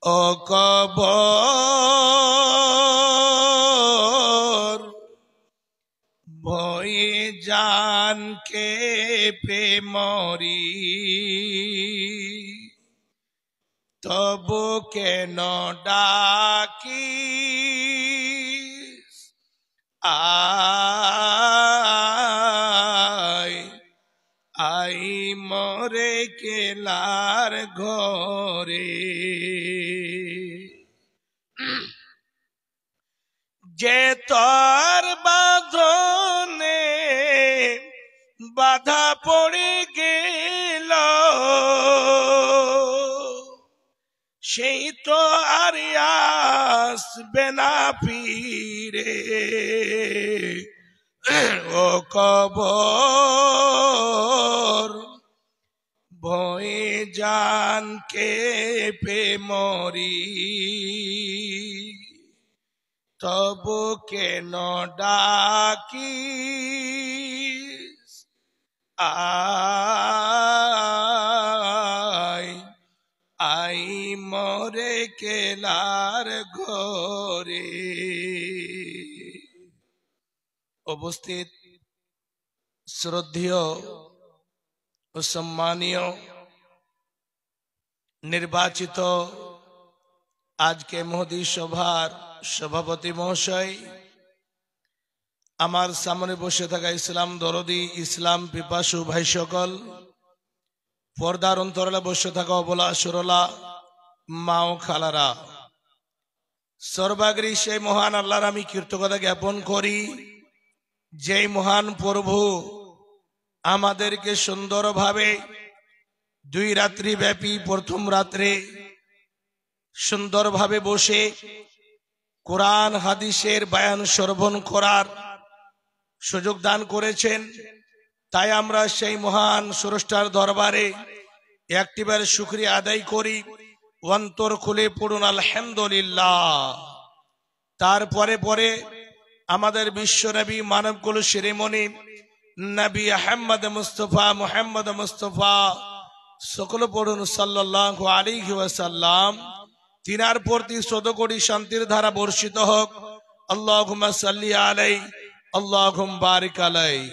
ও কবর ভয়ে জান কেঁপে মরি, তবু কেন ডাকিস আয় আই মরে কেলার ঘরে। যে তোর বাঁধনে বাধা পড়ে গেল, সেই তো আর আসবে না ফিরে। ও কবর ভয়ে জান কেঁপে মরি, তবু কেন ডাকিস আয় আই মরে কেলার ঘরে। উপস্থিত শ্রদ্ধেয় ও সম্মানীয় নির্বাচিত আজকে মহোদী সভার সভাপতি মহাশয়, আমার সামনে বসে থাকা ইসলাম দরদি ইসলাম পিপাসু ভাই সকল, পর্দার অন্তরালে বসে থাকা অবলা সুরলা মা ও খালারা, সর্বাগ্রী সেই মহান আল্লাহর আমি কৃতজ্ঞতা জ্ঞাপন করি, যেই মহান প্রভু আমাদেরকে সুন্দরভাবে 2 রাত্রি ব্যাপী প্রথম রাত্রে সুন্দরভাবে বসে কোরআন হাদিসের বয়ান শ্রবণ করার সুযোগ দান করেছেন। তাই আমরা সেই মহান স্রষ্টার দরবারে একটিবার শুকরিয়া আদায় করি, অন্তর খুলে পড়ুন আলহামদুলিল্লাহ। তারপরে পরে আমাদের বিশ্বনবী মানবকুল শিরোমণি নবী আহমদ মুস্তফা সকল পড়ুন সাল্লাল্লাহু আলাইহি ওয়াসাল্লাম। তিনার প্রতি 14 কোটি শান্তির ধারা বর্ষিত হোক। আল্লাহুম্মা সাল্লি আলাইহি আল্লাহুম্মা বারিক আলাইহি।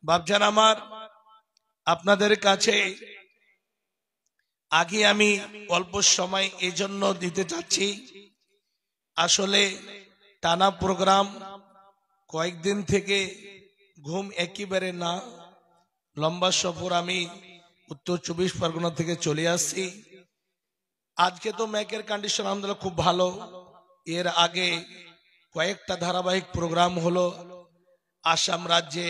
বাপজান আমার, আপনাদের কাছে আগে আমি অল্প সময় এজন্য দিতে চাচ্ছি, আসলে টানা প্রোগ্রাম কয়েকদিন থেকে ঘুম একেবারে না, লম্বা সফর আমি উত্তর 24 পরগনা থেকে চলে আসছি। আজকে তো ম্যাকের কন্ডিশন আলহামদুলিল্লাহ খুব ভালো। এর আগে কয়েকটা ধারাবাহিক প্রোগ্রাম হলো, আসাম রাজ্যে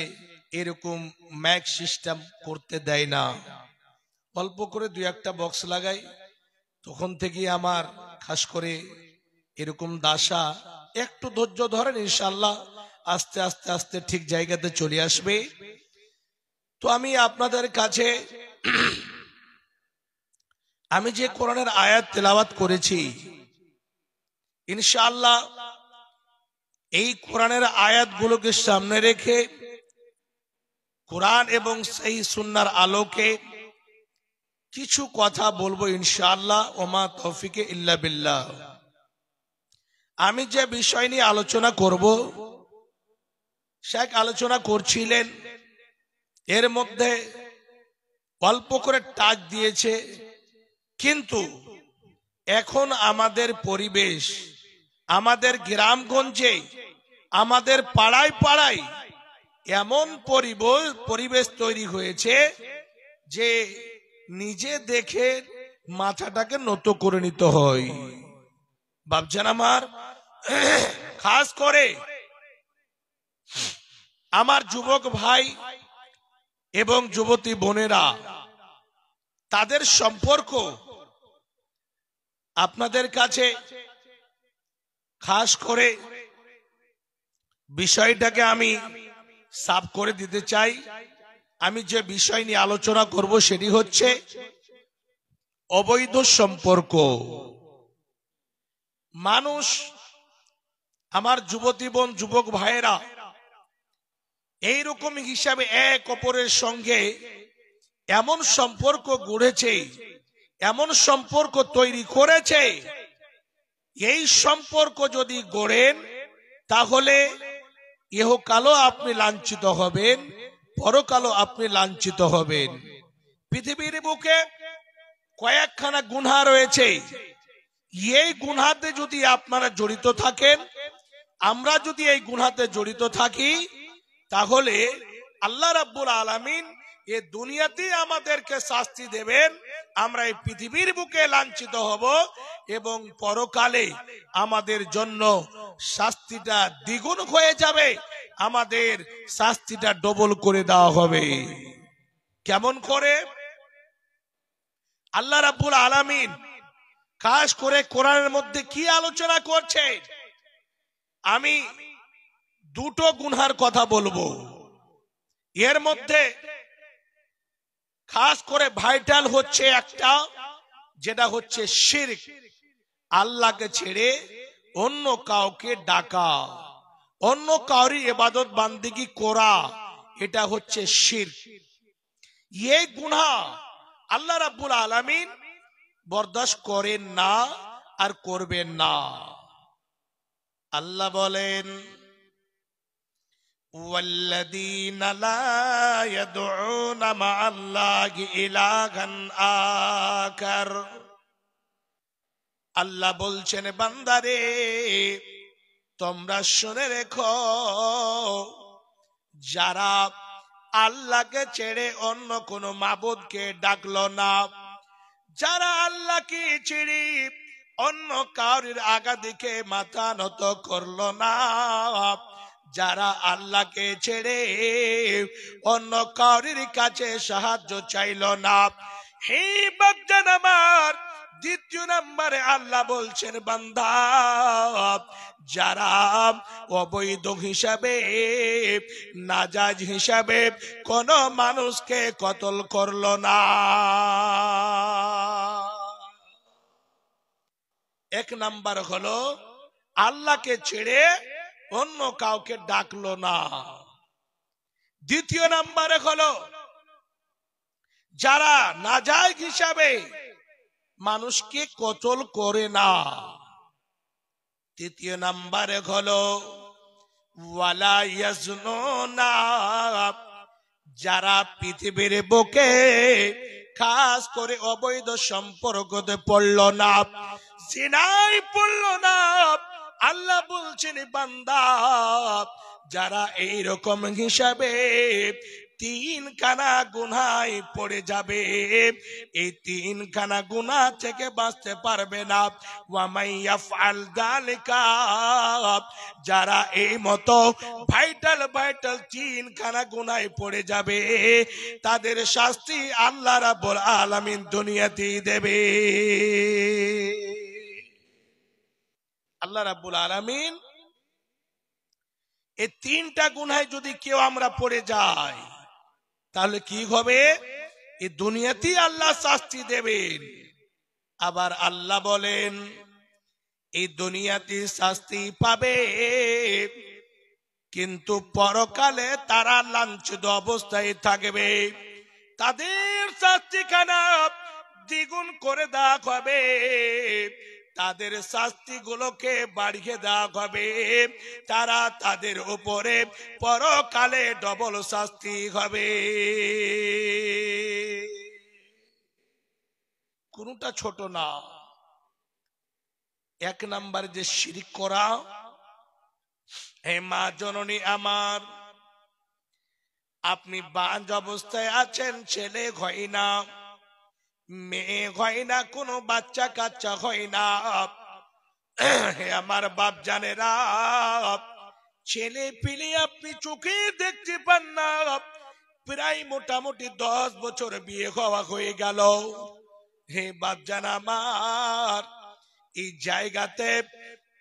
এরকম ম্যাক সিস্টেম করতে দেয় না, অল্প করে 2-1টা বক্স লাগাই। তখন থেকে আমার খাস করে এরকম দাসা, একটু ধৈর্য ধরেন, ইনশাআল্লাহ আস্তে আস্তে আস্তে ঠিক জায়গাতে চলে আসবে। তো আমি আপনাদের কাছে আমি যে কোরআনের আয়াত তেলাওয়াত করেছি, ইনশাআল্লাহ এই কোরআনের আয়াতগুলোকে সামনে রেখে কোরআন এবং সেই সুন্নাহর আলোকে কিছু কথা বলবো ইনশাআল্লাহ। ওমা তৌফিকে ইল্লা বিল্লাহ। আমি যে বিষয় নিয়ে আলোচনা করব, শেখ আলোচনা করছিলেন, এর মধ্যে অল্প করে টাচ দিয়েছে, কিন্তু এখন আমাদের পরিবেশ, আমাদের গ্রামগঞ্জে, আমাদের পাড়ায় পাড়ায় এমন পরিবেশ তৈরি হয়েছে যে নিজে দেখে মাথাটাকে নত করে নিতে হয়। বাপজান আমার, খাস করে আমার যুবক ভাই এবং যুবতী বোনেরা, তাদের সম্পর্ক আপনাদের কাছে খাস করে বিষয়টাকে আমি সাফ করে দিতে চাই। আমি যে বিষয় নিয়ে আলোচনা করব সেটি হচ্ছে অবৈধ সম্পর্ক। মানুষ, আমার যুবতী বোন যুবক ভাইয়েরা, এইরকম হিসাবে এক অপরের সঙ্গে এমন সম্পর্ক গড়েছে এমন সম্পর্ক তৈরি করেছে, এই সম্পর্ক যদি গড়েন তাহলে ইহকালও আপনি লাঞ্ছিত হবেন, পরকালও আপনি লাঞ্ছিত হবেন। পৃথিবীর বুকে কয়েকখানা গুনাহ রয়েছে, এই গুনাহতে যদি আপনারা জড়িত থাকেন, আমরা যদি এই গুনাহতে জড়িত থাকি, তাহলে আল্লাহ রাব্বুল আলামিন এই দুনিয়াতেই আমাদেরকে শাস্তি দেবেন, আমরা এই পৃথিবীর বুকে লাঞ্ছিত হব এবং পরকালে আমাদের জন্য শাস্তিটা দ্বিগুণ হয়ে যাবে, আমাদের শাস্তিটা ডবল করে দেওয়া হবে। কেমন করে? আল্লাহ রাব্বুল আলামিন খাস করে কোরআনের মধ্যে কি আলোচনা করছে? আমি দুটো গুনহার কথা বলবো, এর মধ্যে খাস করে ভাইটাল হচ্ছে একটা, যেটা হচ্ছে শিরক, আল্লাহকে ছেড়ে অন্য কাউকে ডাকা, অন্য কাউরি ইবাদত বান্দিগি করা, এটা হচ্ছে শিরক। এই গুনাহ আল্লাহ রাব্বুল আলামিন বরদাস্ত করেন না আর করবেন না। আল্লাহ বলেন, والذين لا يدعون مع الله إلها آخر। আল্লাহ বলছেন, বান্দারে তোমরা শুনে রেখো, যারা আল্লাহকে ছেড়ে অন্য কোন মাবুদকে ডাকলো না, যারা আল্লাহকে ছেড়ে অন্য কাউরির আগা দিকে মাথা নত করলো না, যারা আল্লাহকে ছেড়ে অন্য কাউরির কাছে সাহায্য চাইল না, হে বান্দান আমার, দ্বিতীয় নম্বরে আল্লাহ বলছেন, বান্দা যারা অবৈধ হিসাবে, নাজায়েজ হিসাবে কোন মানুষকে কতল করলো না। এক নাম্বার হলো আল্লাহকে ছেড়ে অন্য কাউকে ডাকলো না। দ্বিতীয় নাম্বারে হলো যারা নাজায়েজ হিসাবে মানুষকে কতল করে না। তৃতীয় নাম্বারে হলো ওয়ালা ইয়াজনুনা, যারা পৃথিবীর বুকে খাস করে অবৈধ সম্পর্কতে পড়ল না, জিনায় পড়ল না। আল্লাহ বলছেন, বান্দা যারা এইরকম হিসাবে তিনখানা গুনায় পড়ে যাবে, এই তিনখানা গুনাহ থেকে বাঁচতে পারবে না। ওয়ামাইয়াফআল যালিকা, যারা এই মতো ভাইটাল তিনখানা গুনায় পড়ে যাবে, তাদের শাস্তি আল্লাহ রাব্বুল আলামিন দুনিয়াতেই দেবে। আল্লাহ রাব্বুল আলামিন এই তিনটা গুনায় যদি কেউ আমরা পড়ে যাই, তাহলে কি হবে? এই দুনিয়াতেই আল্লাহ শাস্তি দেবেন। আবার আল্লাহ বলেন, এই দুনিয়াতে শাস্তি পাবে, কিন্তু পরকালে তারা লাঞ্ছিত অবস্থায় থাকবে, তাদের শাস্তিখানা দ্বিগুণ করে দেওয়া হবে, তাদের শাস্তিগুলোকে বাড়িয়ে দেওয়া হবে, তারা তাদের উপরে পরকালে ডবল শাস্তি হবে। কোনটা ছোট না। এক নাম্বার যে শিরক করা, হে মা জননী আমার, আপনি বাঁধ অবস্থায় আছেন, ছেলে হয় না, মেয়ে হয় না, কোনো বাচ্চা কাচ্চা হয় না, হে আমার বাপ জানেরা, ছেলে পিলে আপনি চোখে দেখতে পান না, প্রায় মোটামুটি 10 বছর বিয়ে হওয়া হয়ে গেল। হে বাপ জান আমার, এই জায়গাতে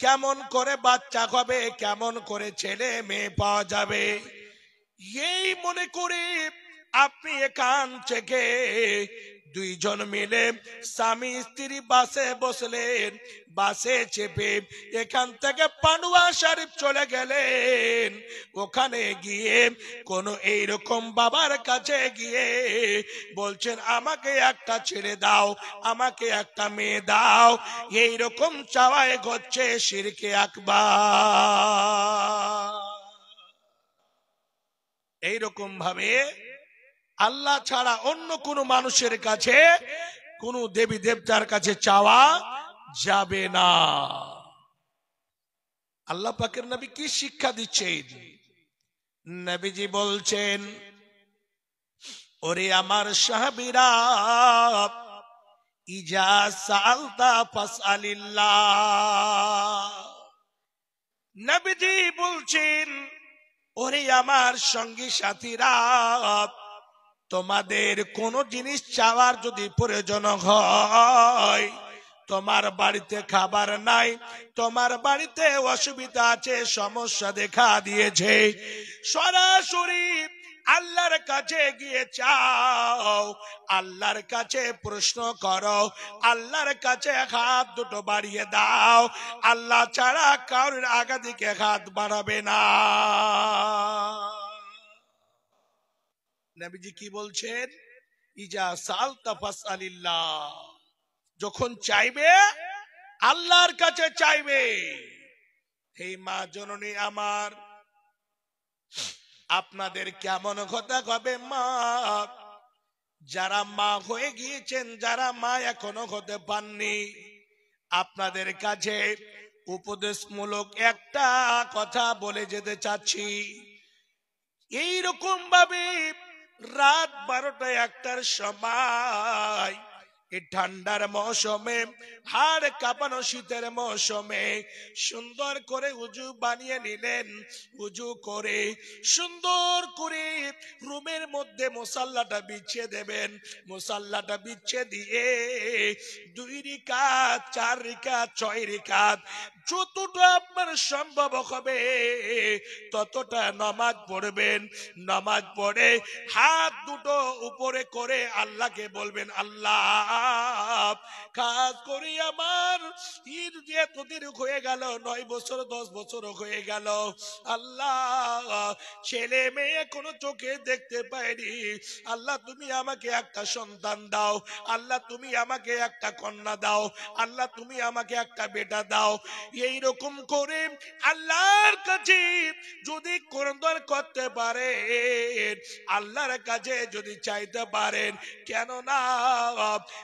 কেমন করে বাচ্চা হবে, কেমন করে ছেলে মেয়ে পাওয়া যাবে, এই মনে করে আপনি এখান থেকে দুইজন মিলে স্বামী স্ত্রী বাসে বসলেন, বাসে চেপে এখান থেকে পান্ডুয়া শরীফ চলে গেলেন। ওখানে গিয়ে কোন এইরকম বাবার কাছে গিয়ে বলছেন আমাকে একটা ছেলে দাও, আমাকে একটা মেয়ে দাও। এইরকম চাওয়ায় গচ্ছে শিরকে আকবার। এইরকম ভাবে আল্লাহ ছাড়া অন্য কোন মানুষের কাছে, কোন দেবী দেবতার কাছে চাওয়া যাবে না। আল্লাহ পাকের নবী কি শিক্ষা দিচ্ছেন? নবীজি বলছেন, ওরে আমার সাহাবীরা, ইজা সালতা ফাসআলিল্লাহ। নবীজি বলছেন, ওরে আমার সঙ্গী সাথীরা, তোমাদের কোন জিনিস চাওয়ার যদি প্রয়োজন হয়, তোমার বাড়িতে খাবার নাই, তোমার বাড়িতে অসুবিধা আছে, সমস্যা দেখা দিয়েছে, সরাসরি আল্লাহর কাছে গিয়ে চাও, আল্লাহর কাছে প্রশ্ন করো, আল্লাহর কাছে হাত দুটো বাড়িয়ে দাও। আল্লাহ ছাড়া কারোর আগা দিকে হাত বাড়াবে না। নবীজি কি বলছেন? ইজা সালতা ফাসআলিল্লাহ, যখন চাইবে আল্লাহর কাছে চাইবে। হে মা জননী আমার, আপনাদের কেমন কথা হবে মা, যারা মা হয়ে গিয়েছেন, যারা মা এখনো হতে পাননি, আপনাদের কাছে উপদেশমূলক একটা কথা বলে যেতে চাচ্ছি। এইরকম ভাবে রাত 12টা-1টার সময়, এই ঠান্ডার মৌসুমে, হাড় কাঁপানো শীতের মৌসুমে সুন্দর করে উজু বানিয়ে নিলেন। উজু করে সুন্দর করে রুমের মধ্যে মুসাল্লাটা বিছিয়ে দেবেন। মুসাল্লাটা বিছিয়ে দিয়ে 2 রাকাত, 4 রাকাত, 6 রাকাত, যতটা আপনার সম্ভব হবে ততটা নামাজ পড়বেন। নামাজ পড়ে হাত দুটো উপরে করে আল্লাহকে বলবেন, আল্লাহ, কাজ করি আমার ঈদ যে এতদিন হয়ে গেল, 9 বছর 10 বছর হয়ে গেল, আল্লাহ ছেলে মেয়ে কোনো চোখে দেখতে পাইনি, আল্লাহ তুমি আমাকে একটা সন্তান দাও, আল্লাহ তুমি আমাকে একটা কন্যা দাও, আল্লাহ তুমি আমাকে একটা বেটা দাও। এইরকম করে আল্লাহর কাছে যদি কোরবান করতে পারেন, আল্লাহর কাছে যদি চাইতে পারেন, কেন না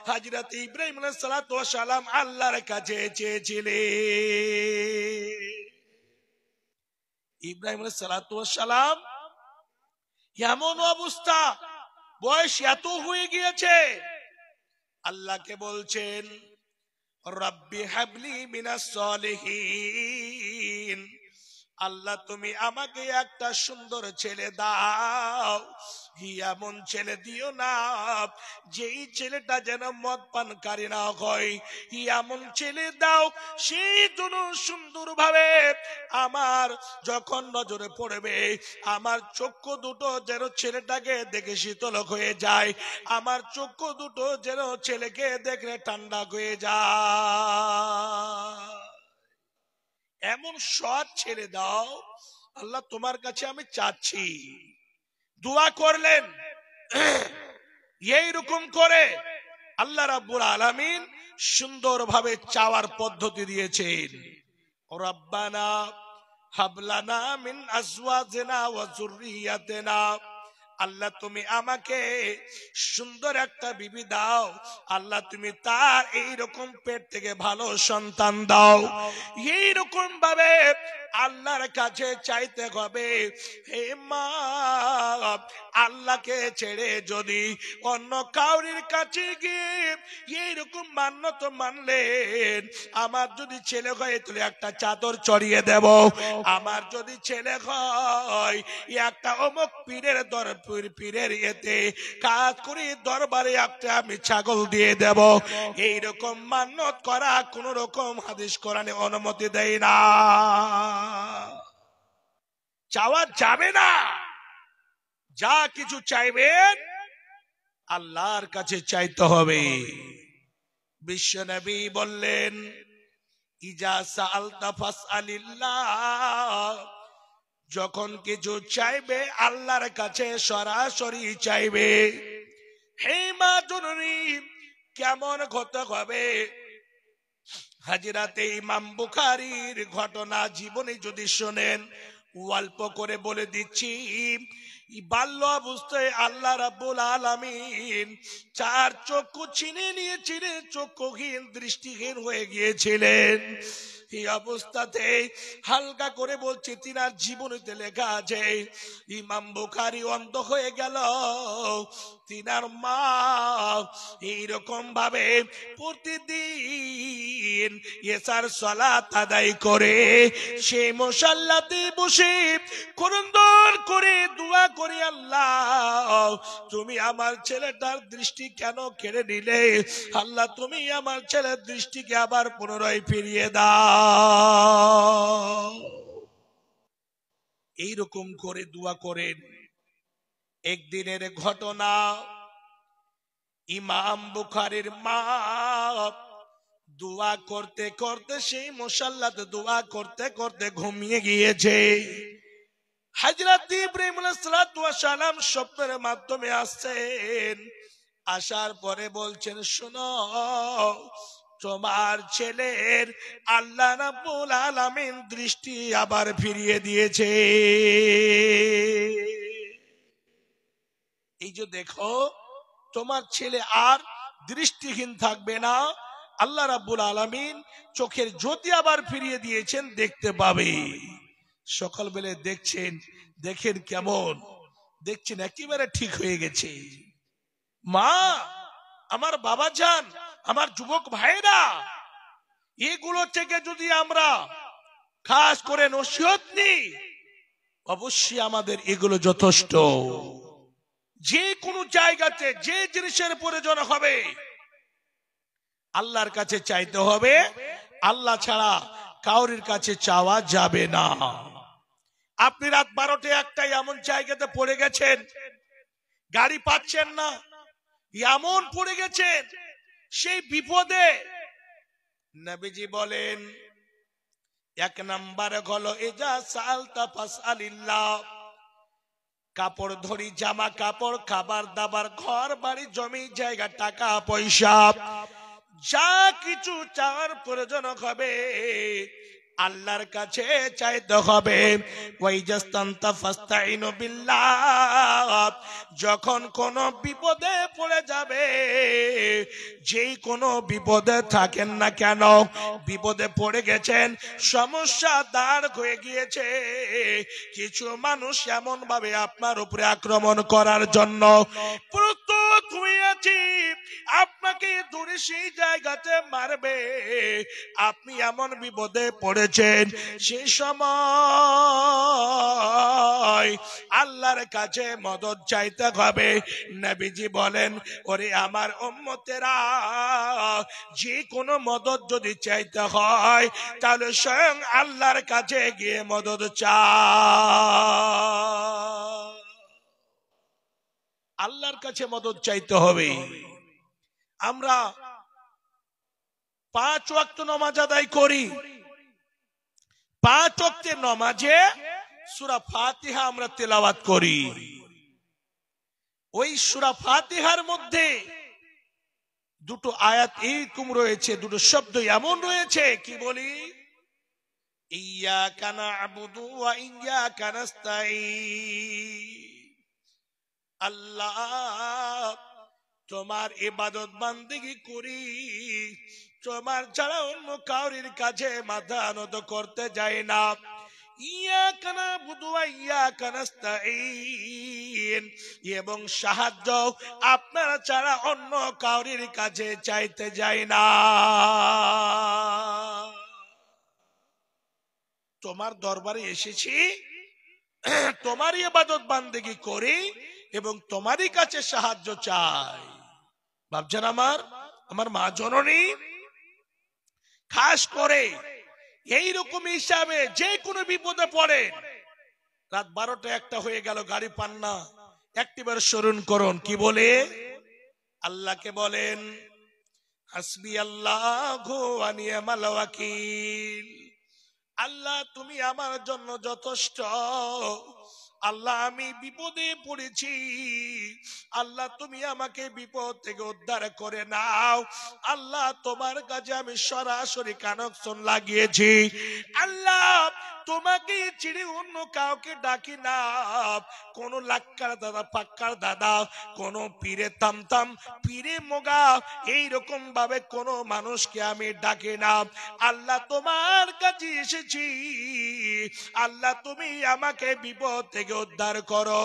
হযরত ইব্রাহিম আলাইহিস সালাতু ওয়াস সালাম আল্লাহর কাছে চেয়েছিলেন। ইব্রাহিম আলাইহিস সালাতু ওয়াস সালাম এমন অবস্থা, বয়স এত হয়ে গিয়েছে, আল্লাহকে বলছেন, রব্বি হাবলি মিনাস সলিহিন, আল্লাহ তুমি আমাকে একটা সুন্দর ছেলে দাও। এমন ছেলে দিও না যেই ছেলেটা যেন মদ পানকারী না হয়, এমন ছেলে দাও সেই জন্য সুন্দর ভাবে আমার যখন নজরে পড়বে, আমার চক্ষু দুটো যেন ছেলেটাকে দেখে শীতল হয়ে যায়, আমার চক্ষু দুটো যেন ছেলেকে দেখলে ঠান্ডা হয়ে যায়, এমন সৎ ছেলে দাও আল্লাহ তোমার কাছে আমি চাচ্ছি। দোয়া করলেন। এইরকম করে আল্লাহ রাব্বুল আলামিন সুন্দরভাবে চাওয়ার পদ্ধতি দিয়েছেন। রব্বানা হাবলানা মিন আজওয়াজিনা ওয়া যুররিয়াতিনা, আল্লাহ তুমি আমাকে সুন্দর একটা বিবি দাও, আল্লাহ তুমি তার এইরকম পেট থেকে ভালো সন্তান দাও। এইরকম ভাবে আল্লাহর কাছে চাইতে হবে। হে মা, আল্লাহকে ছেড়ে যদি অন্য কাউরির কাছে গিয়ে এইরকম মান্যত মানলেন, আমার যদি ছেলে হয় তাহলে একটা চাদর চড়িয়ে দেব, আমার যদি ছেলে হয় একটা অমুক পীরের পীরের এতে কাজ করি দরবারে একটা আমি ছাগল দিয়ে দেব। এইরকম মান্যত করা কোন রকম হাদিস কোরআনে অনুমতি দেয় না, চাওয়া যাবে না। যা কিছু চাইবেন আল্লাহর কাছে চাইতে হবে। বিশ্বনবী বললেন, ইজা সাআলতা ফাসআলিল্লাহ, যখন কিছু চাইবে আল্লাহর কাছে সরাসরি চাইবে। হে মা জননী, কেমন হতে হবে? হাজরাতে ইমাম বুখারীর ঘটনা জীবনে যদি শোনেন, অল্প করে বলে দিচ্ছি। বাল্য অবস্থায় আল্লাহ রাব্বুল আলামিন চার চক্ষু ছিনে নিয়েছিলেন, চক্ষুহীন দৃষ্টিহীন হয়ে গিয়েছিলেন। এই অবস্থাতে হালকা করে বলছে, তিনার জীবনীতে লেখা আছে ইমাম বুখারী অন্ধ হয়ে গেল। তিনার মা এইরকম ভাবে প্রতিদিন এসার সালাত আদায় করে সেই মুসাল্লাতে বসে করন্দন করে দোয়া করে, আল্লাহ তুমি আমার ছেলেটার দৃষ্টি কেন কেড়ে নিলে? আল্লাহ তুমি আমার ছেলের দৃষ্টিকে আবার পুনরায় ফিরিয়ে দাও। এইরকম করে দোয়া করেন। একদিনের ঘটনা, ইমাম বুখারীর মা দোয়া করতে করতে সেই মুসাল্লাতে দোয়া করতে করতে ঘুমিয়ে গিয়েছে। হযরত ইব্রাহিম আলাইহিস সালাতু ওয়াস সালাম স্বপ্নের মাধ্যমে আসছেন। আসার পরে বলছেন, শোনো, তোমার ছেলের আল্লাহ রাব্বুল আলামিন দৃষ্টি আবার ফিরিয়ে দিয়েছে। এই যে দেখো, তোমার ছেলে আর দৃষ্টিহীন থাকবে না, আল্লাহ রাব্বুল আলামিন চোখের জ্যোতি আবার ফিরিয়ে দিয়েছেন, দেখতে পাবে। সকালবেলা দেখছেন, দেখেন কেমন দেখছেন, একেবারে ঠিক হয়ে গেছে। মা, আমার বাবা যান, আমার যুবক ভাইরা, এগুলো থেকে যদি আমরা খাস করে নসিহত নিই, অবশ্যই আমাদের এগুলো যথেষ্ট। যে কোনো জায়গাতে যে জিনিসের প্রয়োজন হবে আল্লাহর কাছে চাইতে হবে, আল্লাহ ছাড়া কাউরির কাছে চাওয়া যাবে না। আপনি রাত 12টা 1টায় এমন জায়গাতে পড়ে গেছেন, গাড়ি পাচ্ছেন না, এমন পড়ে গেছেন, সেই বিপদে নবীজি বলেন, এক নাম্বার হলো ইজা সালতা ফাসআলিল্লাহ, কাপড় ধরি, জামা কাপড়, খাবার দাবার, ঘর বাড়ি, জমি জায়গা, টাকা পয়সা, যা কিছু চাওয়ার প্রয়োজন হবে আল্লাহর কাছে চাইতে হবে। ওয়াইজাস্তানতা ফাস্তাইনু বিল্লাহ, যখন কোন বিপদে পড়ে যাবে, যেই কোনো বিপদে থাকেন না কেন, বিপদে পড়ে গেছেন, সমস্যা দাঁড় হয়ে গিয়েছে, কিছু মানুষ এমন ভাবে আপনার উপরে আক্রমণ করার জন্য প্রস্তুত হয়ে আছে, আপনাকে ধরে সেই জায়গাতে মারবে, আপনি এমন বিপদে পড়েছেন, সেই সময় আল্লাহর কাছে মদদ চাইতে হবে। নবীজি বলেন, ওরে আমার উম্মতেরা, যে কোনো মদদ যদি চাইতে হয় তাহলে স্বয়ং আল্লাহর কাছে গিয়ে মদদ চাও। আল্লাহর কাছে মদদ চাইতে হবে। আমরা 5 ওয়াক্ত নামাজ আদায় করি, 5 ওয়াক্তের নামাজে সূরা ফাতিহা আমরা তেলাওয়াত করি। ওই সূরা ফাতিহার মধ্যে দুটো আয়াত এরকম রয়েছে, দুটো শব্দ এমন রয়েছে, কি বলি, ইয়াকা না'বুদু ওয়া ইয়াকা নাস্তাঈন। আল্লাহ, তোমার ইবাদত বান্দেগি করি, তোমার ছাড়া অন্য কাউরির কাছে মাথা নত করতে যাই না। ইয়াকা না'বুদু ওয়া ইয়াকা নাস্তাঈন, এবং সাহায্য আপনার ছাড়া অন্য কাউরির কাছে চাইতে যাই না। তোমার দরবারে এসেছি, তোমারই ইবাদত বান্দেগি করি এবং তোমারই কাছে সাহায্য চাই। ভাবছেন আমার মা জননী খাস করে এইরকম হিসাবে যে কোনো বিপদে পড়ে, রাত 12টা 1টা হয়ে গেল, গাড়ি পান না, একটিবার স্মরণ করুন, কি বলে, আল্লাহকে বলেন হাসবি আল্লাহু ওয়া নি'মাল ওয়াকিল, আল্লাহ তুমি আমার জন্য যথেষ্ট। আল্লাহ আমি বিপদে পড়েছি, আল্লাহ তুমি আমাকে বিপদ থেকে উদ্ধার করে নাও। আল্লাহ তোমার কাছে আমি সরাসরি কানেকশন লাগিয়েছি। আল্লাহ তোমাকে ছেড়ে অন্য কাউকে ডাকি না, কোন লাক্কার দাদা পাক্কার দাদা, কোন পীরে তামতাম পীরে মোগা এইরকম ভাবে কোন মানুষকে আমি ডাকি না। আল্লাহ তোমার কাছে এসেছি, আল্লাহ তুমি আমাকে বিপদ থেকে উদ্ধার করো।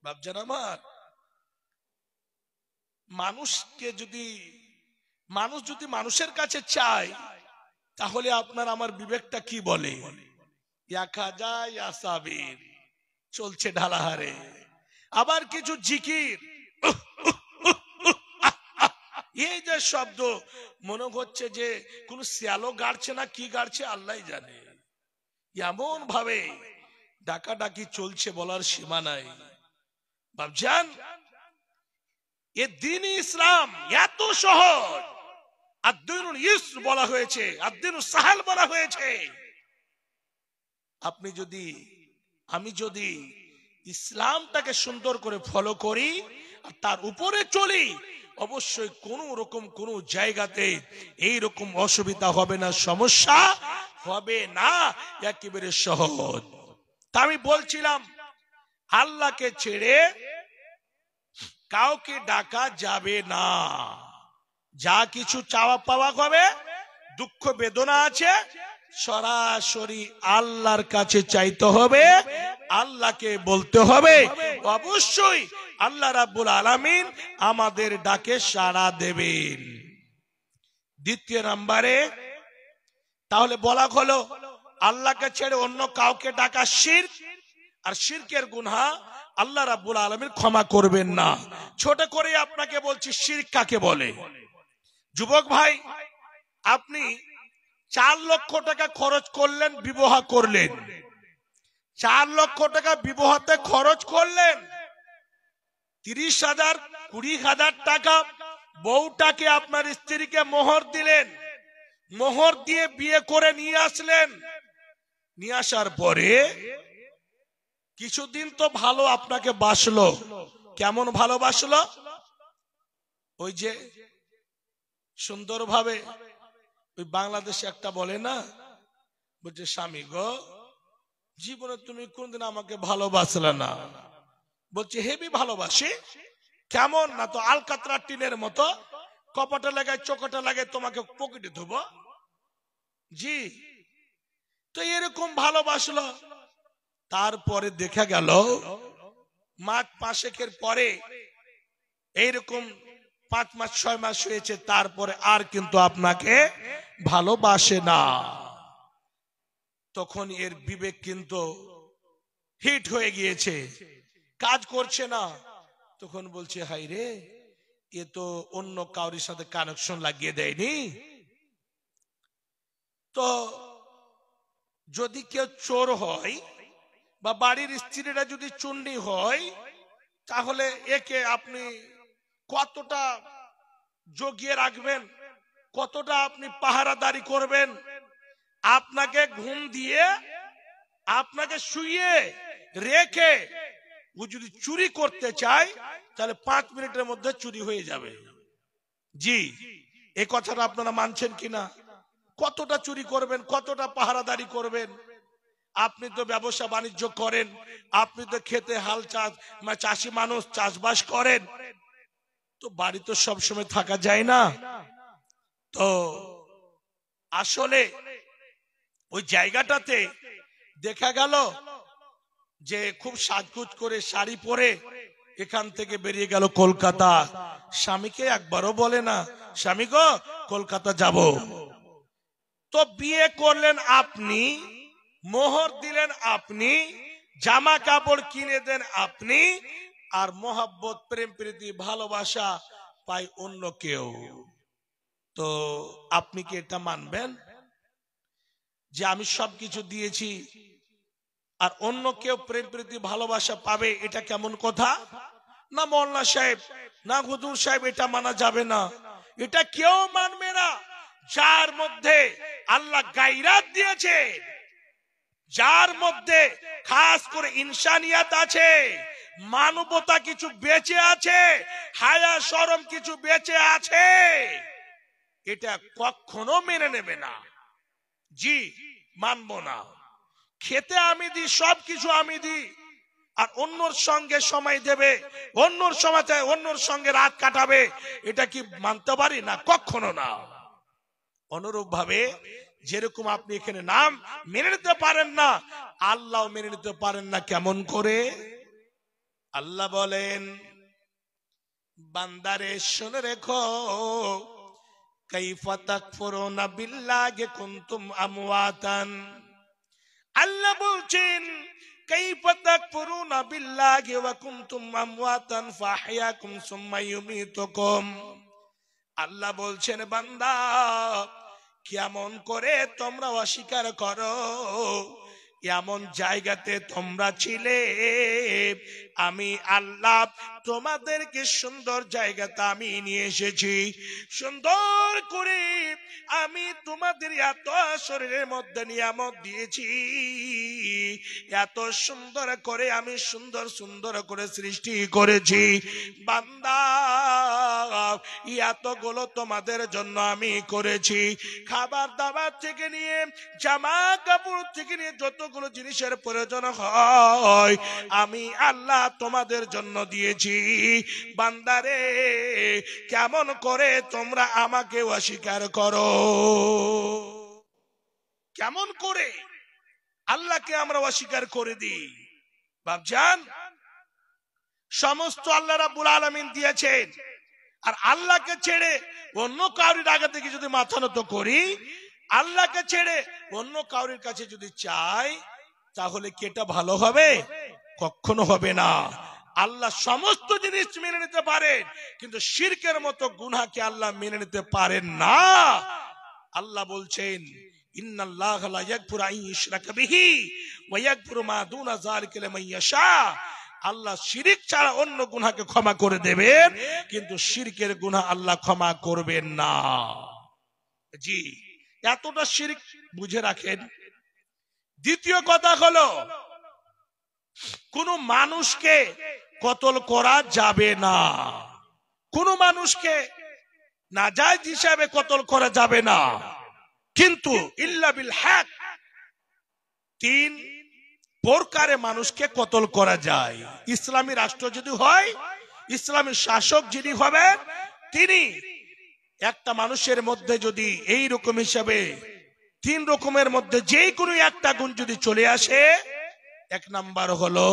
ভাবছেন আমার মানুষ যদি মানুষের কাছে চায়, তাহলে আপনার আমার বিবেকটা কি বলে? চলছে ঢালাহারে। আবার কিছু জিকির, এই যে শব্দ, মনে হচ্ছে যে কোন শিয়ালো গাড়ছে না কি গাড়ছে আল্লাহ জানে, এমন ভাবে ডাকাডাকি চলছে বলার সীমা নাই। ভাবছেন এ দ্বীন ইসলাম এত সহজ? আদ-দীনুল ইসর বলা হয়েছে, আদ-দীনুস সাহাল বলা হয়েছে। আমি যদি ইসলামটাকে সুন্দর করে ফলো করি আর তার উপরে চলি, অবশ্যই কোন রকম কোন জায়গাতে এইরকম অসুবিধা হবে না, সমস্যা হবে না, একেবারে সহজ। তা আমি বলছিলাম আল্লাহকে ছেড়ে কাউকে ডাকা যাবে না। যা কিছু চাওয়া পাওয়া হবে, দুঃখ বেদনা আছে, সরাসরি আল্লাহর কাছে চাইতে হবে, আল্লাহকে বলতে হবে। অবশ্যই আল্লাহ রাব্বুল আলামিন আমাদের ডাকে সাড়া দেবেন। দ্বিতীয় নম্বরে তাহলে বলা হলো আল্লাহকে ছেড়ে অন্য কাউকে ডাকা শিরক, আর শিরকের গুনাহ আল্লাহ রাব্বুল আলামিন ক্ষমা করবেন না। ছোট করে আপনাকে বলছি শিরক কাকে বলে। যুবক ভাই, আপনি 4 লক্ষ টাকা খরচ করলেন, বিবাহ করলেন, 4 লক্ষ টাকা বিবাহতে খরচ করলেন, 30,000 20,000 টাকা বউটাকে আপনার স্ত্রীকে মোহর দিলেন, মোহর দিয়ে বিয়ে করে নিয়ে আসলেন। নিয়ে আসার পরে কিছুদিন তো ভালো আপনাকে বাসলো। কেমন ভালোবাসলো? ওই যে সুন্দরভাবে ওই বাংলাদেশে একটা বলে না, বলছে স্বামী গো জীবনে তুমি কোনদিন আমাকে ভালোবাসলে না। বলছে হেবি ভালোবাসি। কেমন? না তো আলকাতরা টিনের মতো, কপাটে লাগায় চোখটা লাগায় তোমাকে পকেটে ধুবো। জি, তো এরকম ভালোবাসলো। তারপরে দেখা গেল মাস পাশেকের পরে এইরকম 5 মাস 6 মাস হয়েছে, তারপরে আর কিন্তু আপনাকে ভালোবাসে না। তখন এর বিবেক কিন্তু হিট হয়ে গিয়েছে, কাজ করছে না। তখন বলছে হাই রে, এ তো অন্য কাউরির সাথে কানেকশন লাগিয়ে দেয়নি। তো যদি কেউ চোর হয় বা বাড়ির স্ত্রীরা যদি চুন্ডি হয়, তাহলে একে আপনি কতটা জগিয়ে রাখবেন, কতটা আপনি পাহারাদারি করবেন? আপনাকে ঘুম দিয়ে আপনাকে শুইয়ে রেখে ও যদি চুরি করতে চায়, তাহলে 5 মিনিটের মধ্যে চুরি হয়ে যাবে। জি, এই কথাটা আপনারা মানছেন কিনা? কতটা চুরি করবেন, কতটা পাহারাদারি করবেন? আপনি তো ব্যবসা বাণিজ্য করেন, আপনি তো খেতে হাল চাষি মানুষ, চাষবাস করেন, তো বাড়ি তো সবসময় থাকা যায় না। তো আসলে ওই জায়গাটাতে দেখা গেল যে খুব সাজগুজ করে শাড়ি পরে এখান থেকে বেরিয়ে গেল কলকাতা। স্বামীকে একবারও বলে না স্বামী গো কলকাতা যাব। তো বিয়ে করলেন আপনি, মোহর দিলেন আপনি, জামা কাপড় কিনে দেন আপনি, আর মোহাব্বত প্রেম প্রীতি ভালোবাসা পাই অন্য কেউ। তো আপনি কি এটা মানবেন যে আমি সবকিছু দিয়েছি, আর অন্য কেউ প্রেম প্রীতি ভালোবাসা পাবে, এটা কেমন কথা? না মোল্লা সাহেব, না হুজুর সাহেব, এটা মানা যাবে না, এটা কেউ মানবে না। যার মধ্যে আল্লাহ গায়রাত দিয়েছে, যার মধ্যে খাস করে ইনসানিয়াত আছে, মানবতা কিছু বেঁচে আছে, হায়া শরম কিছু বেঁচে আছে, এটা কখনো মেনে নেবে না। জি, মানবো না। খেতে আমি দিই, সবকিছু আমি দিই, আর অন্যর সঙ্গে সময় দেবে, অন্যর সময় অন্যর সঙ্গে রাত কাটাবে, এটা কি মানতে পারি? না, কখনো না। অনুরূপ ভাবে যেরকম আপনি এখানে নাম মেনে নিতে পারেন না, আল্লাহ মেনে নিতে পারেন না। কেমন করে? আল্লাহ বলেন, বান্দারে শুনে রেখো, কাইফা তাকফুরুনা বিল্লাহি কুনতুম আমওয়াতান। আল্লাহ বলছেন, কাইফা তাকফুরুনা বিল্লাহি ওয়া কুনতুম আমওয়াতান ফাহইয়াকুম সুম্মা ইউমীতুকুম। আল্লাহ বলছেন, বান্দা কেমন করে তোমরা অস্বীকার করো, এমন জায়গাতে তোমরা ছিলে, আমি আল্লাহ তোমাদেরকে সুন্দর জায়গাতে আমি নিয়ে এসেছি, সুন্দর করে আমি তোমাদের এত শরীরের মধ্যে নিয়ামত দিয়েছি, এত সুন্দর করে আমি সুন্দর সুন্দর করে সৃষ্টি করেছি। বান্দা, এতগুলো তোমাদের জন্য আমি করেছি, খাবার দাবার থেকে নিয়ে জামা কাপড় থেকে নিয়ে যতগুলো জিনিসের প্রয়োজন হয় আমি আল্লাহ তোমাদের জন্য দিয়েছি। বান্দারে, কেমন করে তোমরা আমাকে অস্বীকার করো? কেমন করে আল্লাহকে আমরা অস্বীকার করে দিই? বাপজান, সমস্ত আল্লাহ রাব্বুল আলামিন দিয়েছেন, আর আল্লাহকে ছেড়ে অন্য কাউরির আগে থেকে যদি মাথা নত করি, আল্লাহকে ছেড়ে অন্য কাউরির কাছে যদি চাই, তাহলে কি এটা ভালো হবে? কখনো হবে না। আল্লাহ সমস্ত জিনিস মেনে নিতে পারেন, কিন্তু শিরকের মতো গুনাহকে আল্লাহ মেনে নিতে পারেন না। আল্লাহ বলছেন, ইন্নাল্লাহা লা ইয়াগফিরু আন ইউশরাকা বিহি ওয়া ইয়াগফিরু মা দুনা যালিকা লিমান ইয়াশা। আল্লাহ শিরক ছাড়া অন্য গুনাহকে ক্ষমা করে দেবেন, কিন্তু শিরকের গুনাহ আল্লাহ ক্ষমা করবেন না। জি, এতটা শিরক বুঝে রাখেন। দ্বিতীয় কথা হলো, কোন মানুষকে কতল করা যাবে না, কোন মানুষকে নাজায়েজ হিসাবে কতল করা যাবে না, কিন্তু ইল্লা বিল হক, তিন প্রকারে মানুষকে কতল করা যায়। ইসলামী রাষ্ট্র যদি হয়, ইসলামী শাসক যিনি হবেন, তিনি একটা মানুষের মধ্যে যদি এই রকম হিসাবে তিন রকমের মধ্যে যে কোনো একটা গুণ যদি চলে আসে, এক নাম্বার হলো,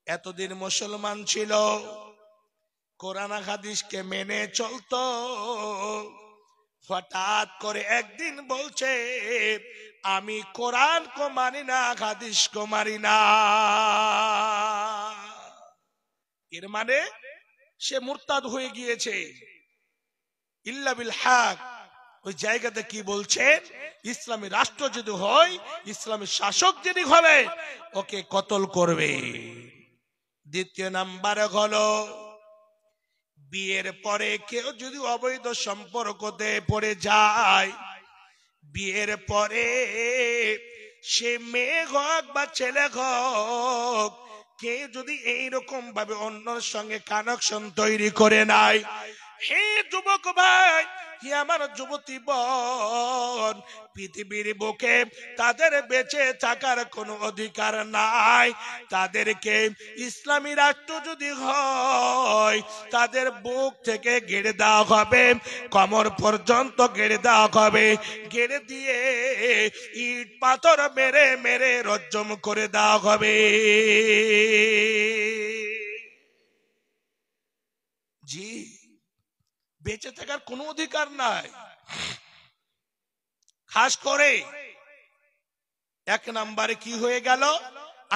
এতদিন মুসলমান ছিল, কোরআন হাদিসকে মেনে চলতো, হঠাৎ করে একদিন বলছে আমি কোরআন কো মানি না, হাদিস কো মানি না। এর মানে সে মুরতাদ হয়ে গিয়েছে। ইল্লা বিল হক, ওই জায়গাতে কি বলছেন, ইসলামী রাষ্ট্র যদি হয়, ইসলামী শাসক যদি হবে, ওকে কতল করবে। দ্বিতীয় নাম্বার হলো, বিয়ের পরে কেউ যদি অবৈধ সম্পর্কতে পড়ে যায়, বিয়ের পরে সে মেয়ে হোক বা ছেলে হোক, কেউ যদি এইরকম ভাবে অন্যর সঙ্গে কানেকশন তৈরি করে নাই, হে যুবক ভাই, হে আমার যুবতী বোন, পৃথিবীর বুকে তাদের বেঁচে থাকার কোনো অধিকার নাই। তাদেরকে ইসলামী রাষ্ট্র যদি হয়, তাদের বুক থেকে গেড়ে দেওয়া হবে, কোমর পর্যন্ত গেড়ে দেওয়া হবে, গেড়ে দিয়ে ইট পাথর মেরে মেরে রজ্জম করে দেওয়া হবে। জি, বেঁচে থাকার কোনো অধিকার নাই। খাস করে এক নম্বরে কি হয়ে গেল,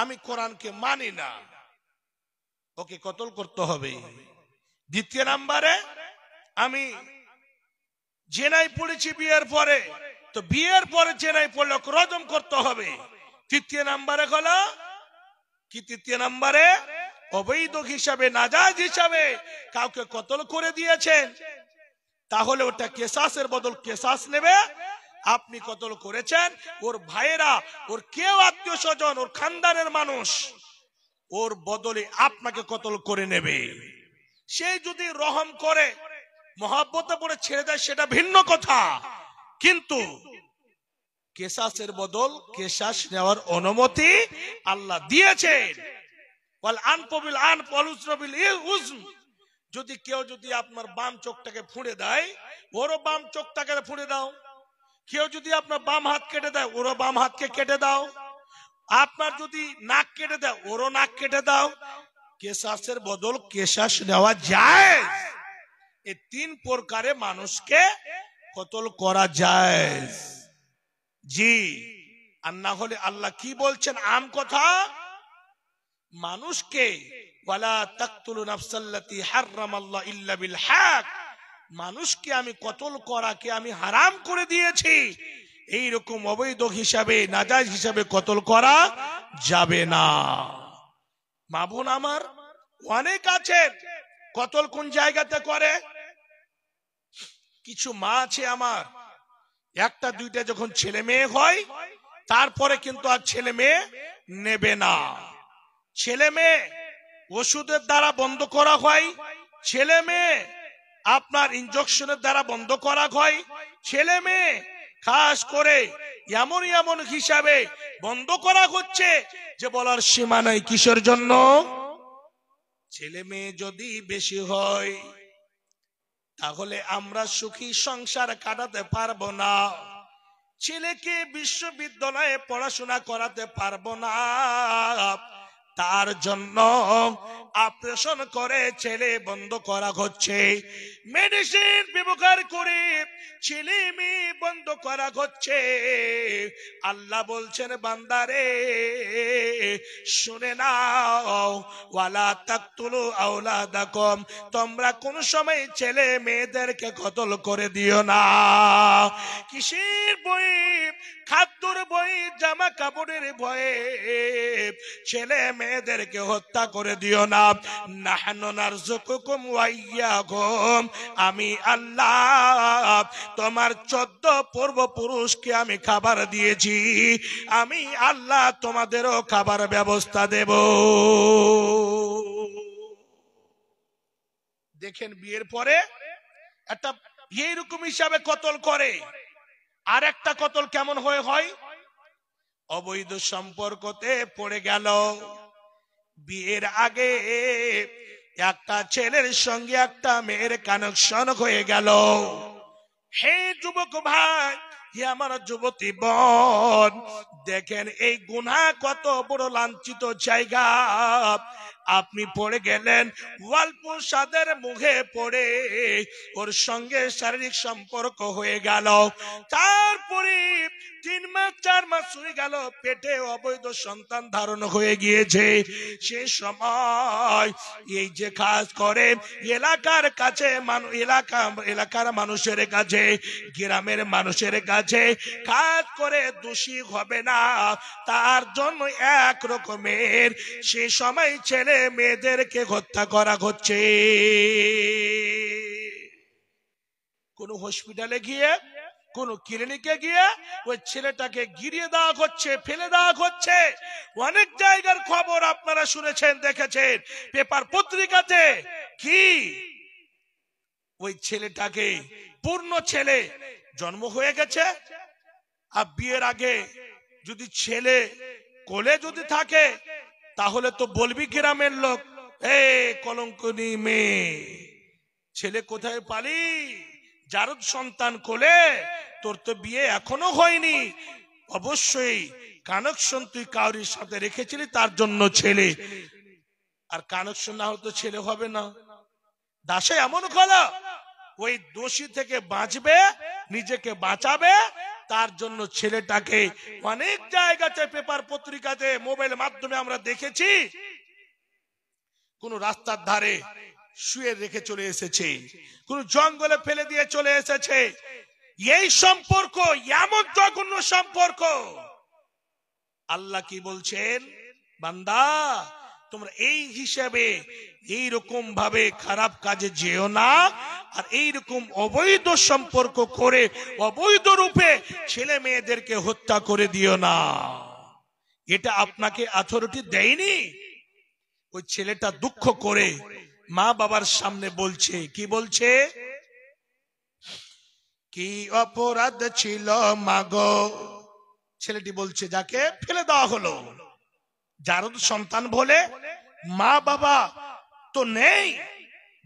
আমি কোরআনকে মানি না, ওকে কতল করতে হবে। দ্বিতীয় নম্বরে, আমি জেনায় পড়েছি বিয়ের পরে, তো বিয়ের পরে জেনায় পড়লে ওকে রজম করতে হবে। তৃতীয় নাম্বারে হলো কি? তৃতীয় নাম্বারে অবৈধ হিসাবে, নাজায়েজ হিসাবে কাউকে কতল করে দিয়েছেন, তাহলে ওটা কেসাসের বদল কেসাস নেবে। আপনি কতল করেছেন, ওর ভাইয়েরা, ওর কেউ আত্মীয় স্বজন, ওর খানদানের মানুষ ওর বদলে আপনাকে কতল করে নেবে। সেই যদি রহম করে মহব্বতে পড়ে ছেড়ে দেয় সেটা ভিন্ন কথা, কিন্তু কেসাসের বদল কেসাস নেওয়ার অনুমতি আল্লাহ দিয়েছেন। যদি কেউ যদি আপনার বাম চোখটাকে ফুঁড়ে দেয়, ওরও বাম চোখটাকে ফুঁড়ে দাও। কেউ যদি আপনার বাম হাত কেটে দেয়, ওরও বাম হাতকে কেটে দাও। আপনার যদি নাক কেটে দেয়, ওরও নাক কেটে দাও। কেসাসের বদল কেসাস নেওয়া যায়। এই তিন প্রকারে মানুষকে কতল করা যায়। জি, আর না হলে আল্লাহ কি বলছেন আম কথা, মানুষকে ওয়ালা তাকতুলু নাফসাল্লাতী হারামাল্লাহু ইল্লা বিল হক, মানুষকে আমি কতল করাকে আমি হারাম করে দিয়েছি। এই রকম অবৈধ হিসাবে, নাজায়েজ হিসাবে কতল করা যাবে না। মা বোন আমার অনেক আছে, কতল কোন জায়গাতে করে? কিছু মা আছে আমার, একটা দুইটা যখন ছেলে মেয়ে হয় তারপরে কিন্তু আর ছেলে মেয়ে নেবে না। ছেলে মেয়ে ওষুধের দ্বারা বন্ধ করা হয়, ছেলে মেয়ে আপনার ইনজেকশনের দ্বারা বন্ধ করা হয়, ছেলে মেয়ে খাস করে এমন এমন হিসাবে বন্ধ করা হচ্ছে যে বলার সীমা নাই। কিসের জন্য? ছেলে মেয়ে যদি বেশি হয় তাহলে আমরা সুখী সংসার কাটাতে পারবো না, ছেলেকে বিশ্ববিদ্যালয়ে পড়াশোনা করাতে পারবো না। তার জন্য অপারেশন করে ছেলে বন্ধ করা হচ্ছে, মেডিসিন ব্যবহার করে ছেলে মেয়ে বন্ধ করা হচ্ছে। আল্লাহ বলছেন বান্দারে শুনে নাও, ওয়ালা তাকতুলু আওলাদাকুম, তোমরা কোন সময় ছেলে মেয়েদেরকে কতল করে দিও না। কিসের বই? খাদ্যর বই, জামা কাপড়ের ভয়ে ছেলে মেয়েদেরকে হত্যা করে দিও না। নাহনু নারযুকুকুম ওয়া ইয়্যাকুম, আমি আল্লাহ তোমার 14 পূর্বপুরুষকে আমি খাবার দিয়েছি, আমি আল্লাহ তোমাদেরও খাবার ব্যবস্থা দেব। দেখেন বিয়ের পরে একটা এইরকম হিসাবে কতল করে। আর একটা কতল কেমন হয়? অবৈধ সম্পর্কতে পড়ে গেল, বিয়ের আগে একটা ছেলের সঙ্গে একটা মেয়ের কানেকশন হয়ে গেল। হে যুবক ভাই, হে আমার যুবতী বোন, দেখেন এই গুনাহ কত বড় লাঞ্ছিত জায়গা। আপনি পড়ে গেলেন, অল্প সাদের মুখে পড়ে ওর সঙ্গে শারীরিক সম্পর্ক হয়ে গেল, তারপরে 3 মাস 4 মাস হয়ে গেল, পেটে অবৈধ সন্তান ধারণ হয়ে গিয়েছে। সেই সময় এই যে কাজ করে এলাকার কাছে, এলাকার মানুষের কাছে, গ্রামের মানুষের কাছে কাজ করে দোষী হবে না, তার জন্য এক রকমের সে সময় ছেলে মেয়েদেরকে হত্যা করা হচ্ছে। কোন হসপিটালে গিয়ে, কোন ক্লিনিকে গিয়ে ওই ছেলেটাকে গিরিয়ে দেওয়া হচ্ছে, ফেলে দেওয়া হচ্ছে। অনেক জায়গার খবর আপনারা শুনেছেন, দেখেছেন পেপার পত্রিকাতে। কি ওই ছেলেটাকে, পূর্ণ ছেলে জন্ম হয়ে গেছে, আর বিয়ের আগে যদি ছেলে কোলে যদি থাকে তাহলে তো বলবি গ্রামের লোক, এই কলঙ্কনি মেয়ে, ছেলে কোথায় পালি, যার সন্তান কোলে, তোর তো বিয়ে এখনো হয়নি, অবশ্যই কানেকশন তুই কাউরির সাথে রেখেছিলি তার জন্য ছেলে, আর কানেকশন না হলে তো ছেলে হবে না। দাসে এমন কলা, ওই দোষী থেকে বাঁচবে, নিজেকে বাঁচাবে, তার জন্য ছেলেটাকে অনেক জায়গাতে পেপার পত্রিকাতে মোবাইল মাধ্যমে আমরা দেখেছি, কোন রাস্তার ধারে শুয়ে রেখে চলে এসেছে, কোন জঙ্গলে ফেলে দিয়ে চলে এসেছে। এই সম্পর্ক এমন জঘন্য সম্পর্ক, আল্লাহ কি বলছেন, বান্দা তোমরা এই হিসাবে এইরকম ভাবে খারাপ কাজে যেও না, আর এইরকম অবৈধ সম্পর্ক করে অবৈধ রূপে ছেলে মেয়েদেরকে হত্যা করে দিও না। এটা আপনাকে অথরিটি দেয়নি। ওই ছেলেটা দুঃখ করে মা বাবার সামনে বলছে, কি বলছে, কি অপরাধ ছিল মাগো। ছেলেটি বলছে যাকে ফেলে দেওয়া হলো, যার সন্তান বলে মা বাবা তো নেই,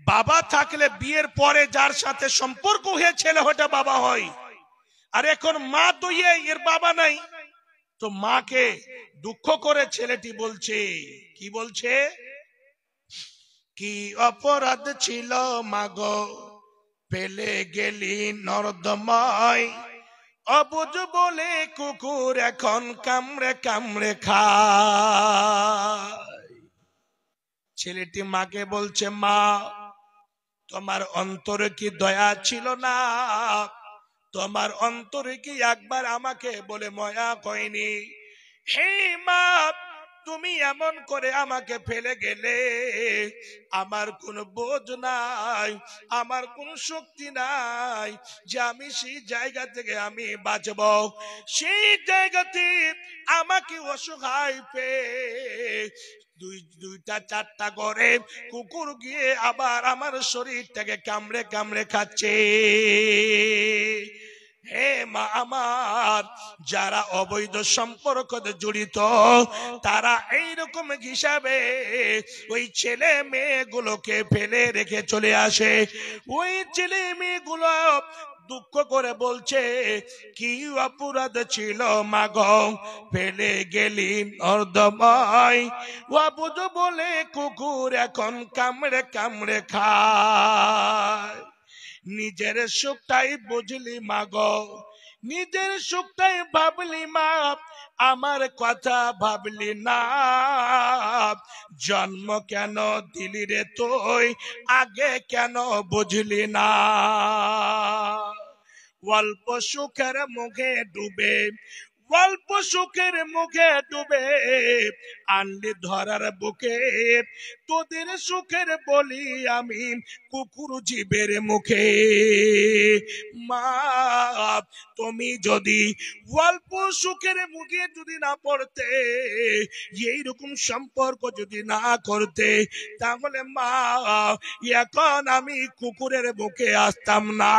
বাবা থাকলে বিয়ের পরে যার সাথে সম্পর্ক হয়ে ছেলে হতে বাবা হয়, আর এখন মা তো এর বাবা নাই, তো মাকে দুঃখ করে ছেলেটি বলছে, কি বলছে, কি অপরাধ ছিল মাগো পেলে গেলি নর্দমায়, অবুঝ বলে কুকুর এখন কামড়ে কামড়ে খায়। ছেলেটি মাকে বলছে, মা তোমার অন্তরে কি দয়া ছিল না, তোমার অন্তরে কি একবার আমাকে বলে ময়া কয়নি, হে মা তুমি এমন করে আমাকে ফেলে গেলে, আমার কোন বোধ নাই, আমার কোন শক্তি নাই যে আমি সেই জায়গা থেকে আমি বাঁচব, সেই জায়গাতে আমাকে অসহায় পেয়ে দুইটা চারটা করে কুকুর গিয়ে আবার আমার শরীরটাকে কামড়ে কামড়ে খাচ্ছে। হে মা আমার, যারা অবৈধ সম্পর্কে জড়িত তারা এইরকম হিসাবে ওই ছেলে মেয়েগুলোকে ফেলে রেখে চলে আসে। ওই ছেলে মেয়েগুলো দুঃখ করে বলছে, কি অপরাধ ছিল মাগো ফেলে গেলি নর্দমায়, অবুঝ বলে কুকুর এখন কামড়ে কামড়ে খায়। নিজের সুখটাই বুঝলি মাগো, নিজের সুখটাই ভাবলি মা, আমার কথা ভাবলি না, জন্ম কেন দিলি রে তুই আগে কেন বুঝলি না। অল্প সুখের মুখে ডুবে, অল্প সুখের মুখে ডুবে আনলি ধরার বুকে, তোদের সুখের বলি আমি কুকুর জীবের মুখে। মা তুমি যদি অল্প সুখের মুখে যদি না পড়তে, এইরকম সম্পর্ক যদি না করতে, তাহলে মা এখন আমি কুকুরের মুখে আসতাম না,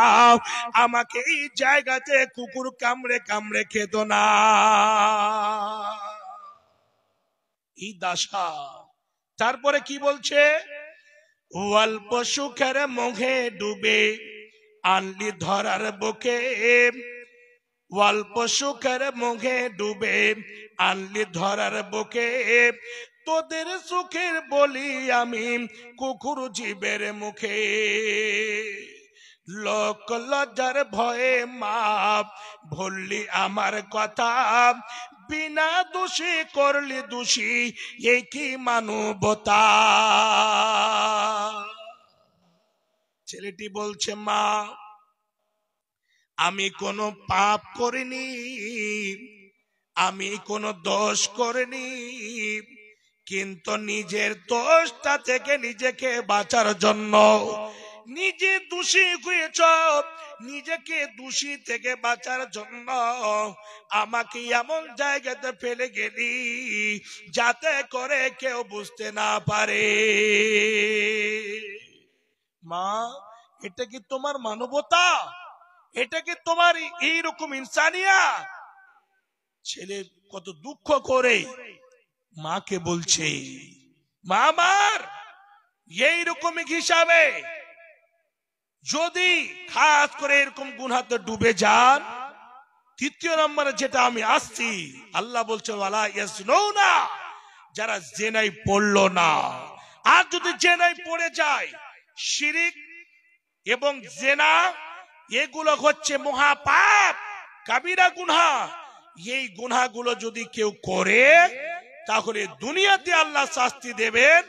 আমাকে এই জায়গাতে কুকুর কামড়ে কামড়ে খেত না। এই দশা। তারপরে কি বলছে, অল্প সুখের মুখে ডুবে আনলি ধরার বুকে, অল্প সুখের মুখে ডুবে আনলি ধরার বুকে, তোদের সুখের বলি আমি কুকুর জীবের মুখে। লোক লজ্জার ভয়ে মাপ ভুললি আমার কথা, বিনা দোষে করলি দোষী, এই কি মানবতা। ছেলেটি বলছে, মা আমি কোনো পাপ করিনি, আমি কোনো দোষ করিনি, কিন্তু নিজের দোষটা থেকে নিজেকে বাঁচার জন্য নিজে দোষী হয়েছ, নিজেকে দোষী থেকে বাঁচার জন্য আমাকে এমন জায়গাতে ফেলে গেলি যাতে করে কেউ বুঝতে না পারে। মা এটা কি তোমার মানবতা, এটা কি তোমার এইরকম ইনসানিয়া? ছেলে কত দুঃখ করে মাকে বলছে, মা আমার এইরকম হিসাবে যদি খাস করে এরকম গুনাতে ডুবে যান, তৃতীয় নম্বরে যেটা আমি আসছি, আল্লাহ বলছে ওয়ালা ইয়াজনুনা, যারা জেনায় পড়লো না, আর যদি জেনায় পড়ে যায়, শিরিক এবং জেনা এগুলো হচ্ছে মহাপাপ, কাবিরা গুনাহ। এই গুনাহগুলো যদি কেউ করে তাহলে দুনিয়াতে আল্লাহ শাস্তি দেবেন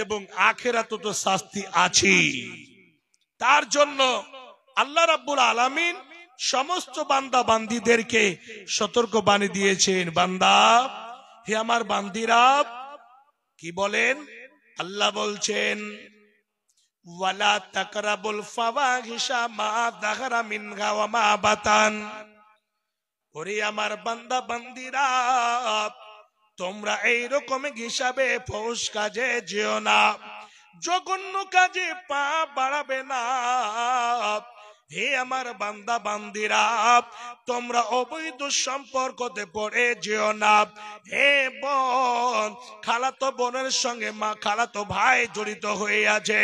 এবং আখিরাতে তো শাস্তি আছে। তার জন্য আল্লাহ রাব্বুল আলামিন সমস্ত বান্দা বান্দীদেরকে সতর্ক বাণী দিয়েছেন, বান্দা হে আমার বান্দিরা, কি বলেন আল্লাহ বলছেন, ওয়ালা তাকরাবুল ফাওয়াহিশা মা যাহারা মিনহা ওয়া মা বাতান। ওরে আমার বান্দা বান্দিরা, তোমরা এইরকম হিসাবে ফৌশ কাজে যেও না, জঘন্য কাজে পা বাড়াবে না। হে আমার বান্দা বান্দিরা, তোমরা অবৈধ সম্পর্কতে পড়ে যেও না। হে বোন, খালাতো বোনের সঙ্গে মা খালাতো ভাই জড়িত হয়ে আছে,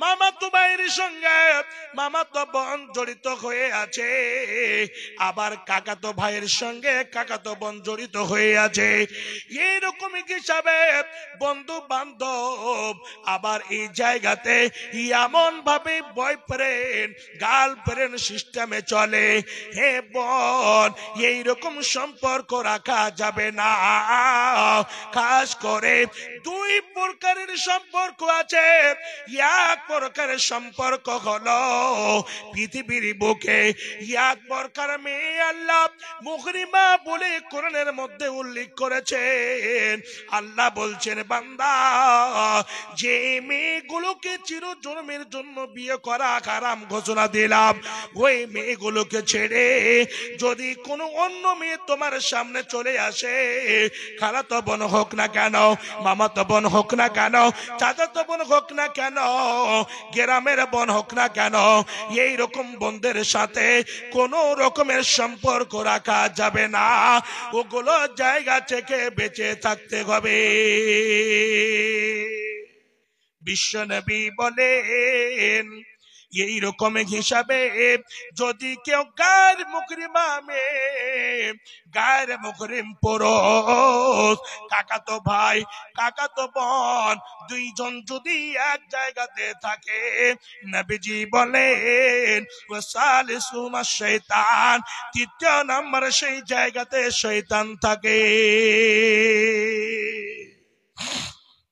মামাতো ভাইয়ের সঙ্গে মামাতো বোন জড়িত হয়ে আছে, আবার কাকাতো ভাইয়ের সঙ্গে কাকাতো বোন জড়িত হয়ে আছে। এইরকম হিসাবে বন্ধু বান্ধব আবার এই জায়গাতে এমন ভাবে বয়ফ্রেন্ড গার্লফ্রেন্ড সিস্টেমে চলে। হে বোন, এইরকম সম্পর্ক রাখা যাবে না। খাস করে দুই প্রকারের সম্পর্ক আছে। এক প্রকারের সম্পর্ক হলো পৃথিবীর বুকে এক প্রকার মেয়ে আল্লাহ মুহরিমা বলে কোরআনের মধ্যে উল্লেখ করেছেন। আল্লাহ বলছেন, বান্দা, যে মেয়েগুলোকে চিরজন্মের জন্য বিয়ে করা হারাম ঘোষণা দিলাম, ওই মেয়েগুলোকে ছেড়ে যদি কোনো অন্য মেয়ে তোমার সামনে চলে আসে, খালাতো বোন হোক না কেন, মামাতো বোন হোক না কেন, চাচাতো বোন হোক না কেন, গ্রামের বোন হোক না কেন, এই রকম বোনদের সাথে কোনো রকমের সম্পর্ক রাখা যাবে না। ওগুলো জায়গা থেকে বেঁচে থাকতে হবে। বিশ্বনবী বলেন, এই রকম হিসাবে যদি কেউ গায়ের মুকরিমা মেয়ে, গায়ের মুকরিম পুরুষ, কাকাতো ভাই কাকাতো বোন দুইজন যদি এক জায়গাতে থাকে, নবীজি বলেন ওয়াসালিসুমা শয়তান, তৃতীয় নম্বর সেই জায়গাতে শয়তান থাকে।